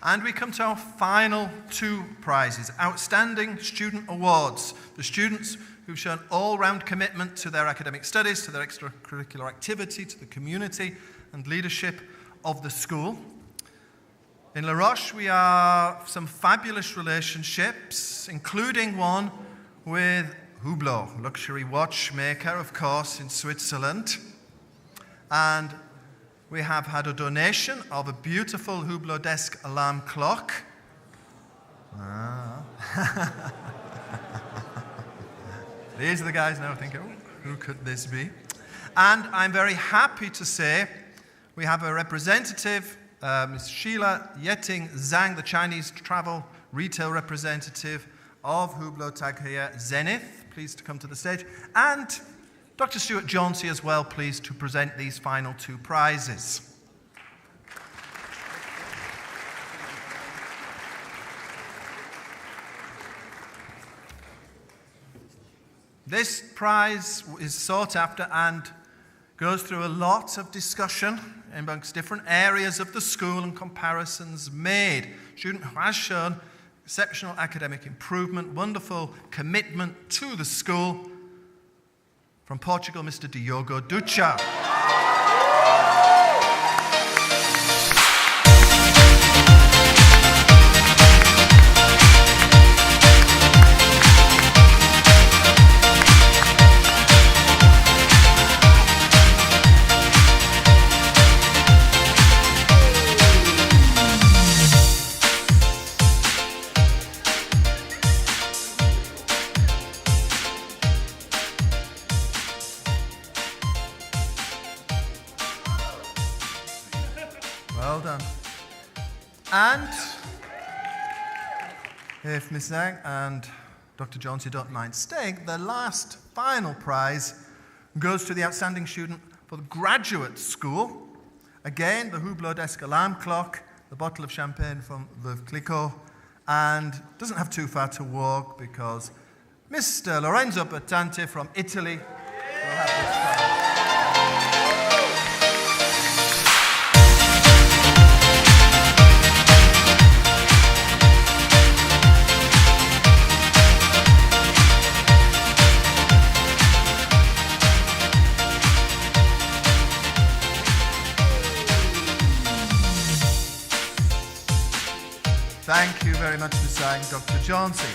And we come to our final 2 prizes, Outstanding Student Awards. The students who've shown all-round commitment to their academic studies, to their extracurricular activity, to the community and leadership of the school. In La Roche, we have some fabulous relationships, including one with Hublot, luxury watchmaker, of course, in Switzerland. And we have had a donation of a beautiful Hublot desk alarm clock. These are the guys now thinking, oh, who could this be? And I'm very happy to say we have a representative, Ms. Sheila Yeting Zhang, the Chinese travel retail representative of Hublot Tag Heuer Zenith. Pleased to come to the stage. And Dr. Stuart Jauncey as well, pleased to present these final 2 prizes. This prize is sought after and goes through a lot of discussion amongst different areas of the school and comparisons made. Student who has shown exceptional academic improvement, wonderful commitment to the school. From Portugal, Mr. Diogo Ducha. Well done. And if Ms. Zhang and Dr. Jauncey don't mind staying, the last final prize goes to the outstanding student for the graduate school. Again, the Hublot desk alarm clock, the bottle of champagne from Veuve Clicquot, and doesn't have too far to walk because Mr. Lorenzo Bertanti from Italy Thank you very much for saying, Dr. Chauncey.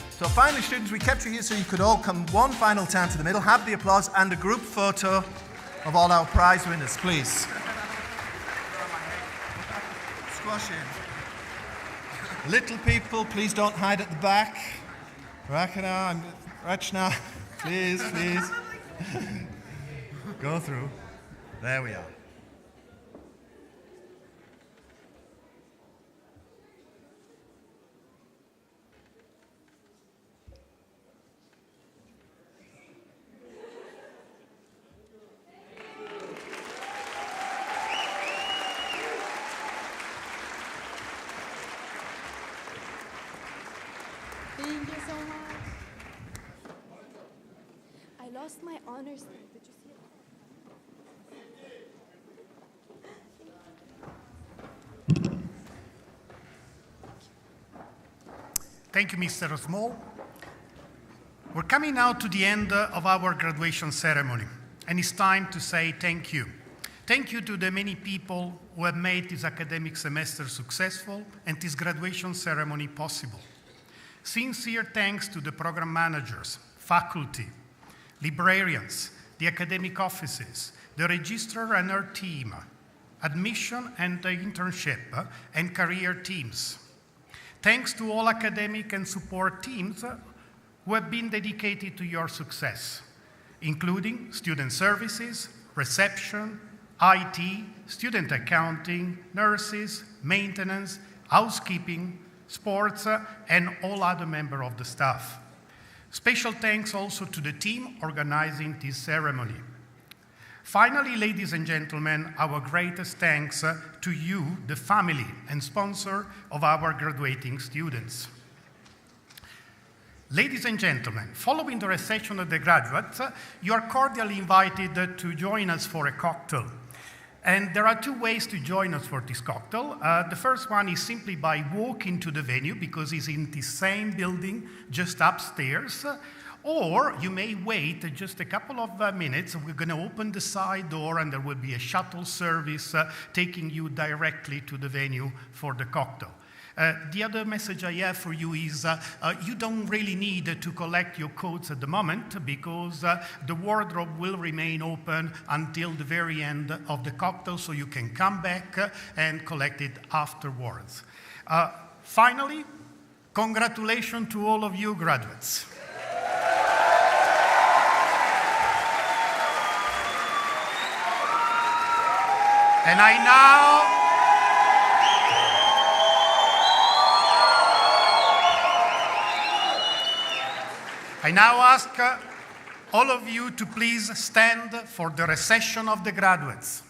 So finally, students, we kept you here so you could all come one final time to the middle, have the applause and a group photo of all our prize winners, please. Squash in. Little people, please don't hide at the back. Rachna, please, please. Go through. There we are. Thank you so much. I lost my honors. Did you see it? Thank you, Mr. Small. We're coming now to the end of our graduation ceremony, and it's time to say thank you. Thank you to the many people who have made this academic semester successful and this graduation ceremony possible. Sincere thanks to the program managers, faculty, librarians, the academic offices, the registrar and her team, admission and the internship and career teams. Thanks to all academic and support teams who have been dedicated to your success, including student services, reception, IT, student accounting, nurses, maintenance, housekeeping, sports, and all other members of the staff. Special thanks also to the team organizing this ceremony. Finally, ladies and gentlemen, our greatest thanks to you, the family and sponsor of our graduating students. Ladies and gentlemen, following the reception of the graduates, you are cordially invited to join us for a cocktail. And there are two ways to join us for this cocktail. The first one is simply by walking to the venue, because it's in the same building just upstairs. Or you may wait just a couple of minutes. We're going to open the side door and there will be a shuttle service taking you directly to the venue for the cocktail. The other message I have for you is you don't really need to collect your coats at the moment, because the wardrobe will remain open until the very end of the cocktail, so you can come back and collect it afterwards. Finally, congratulations to all of you graduates. And I now ask all of you to please stand for the reception of the graduates.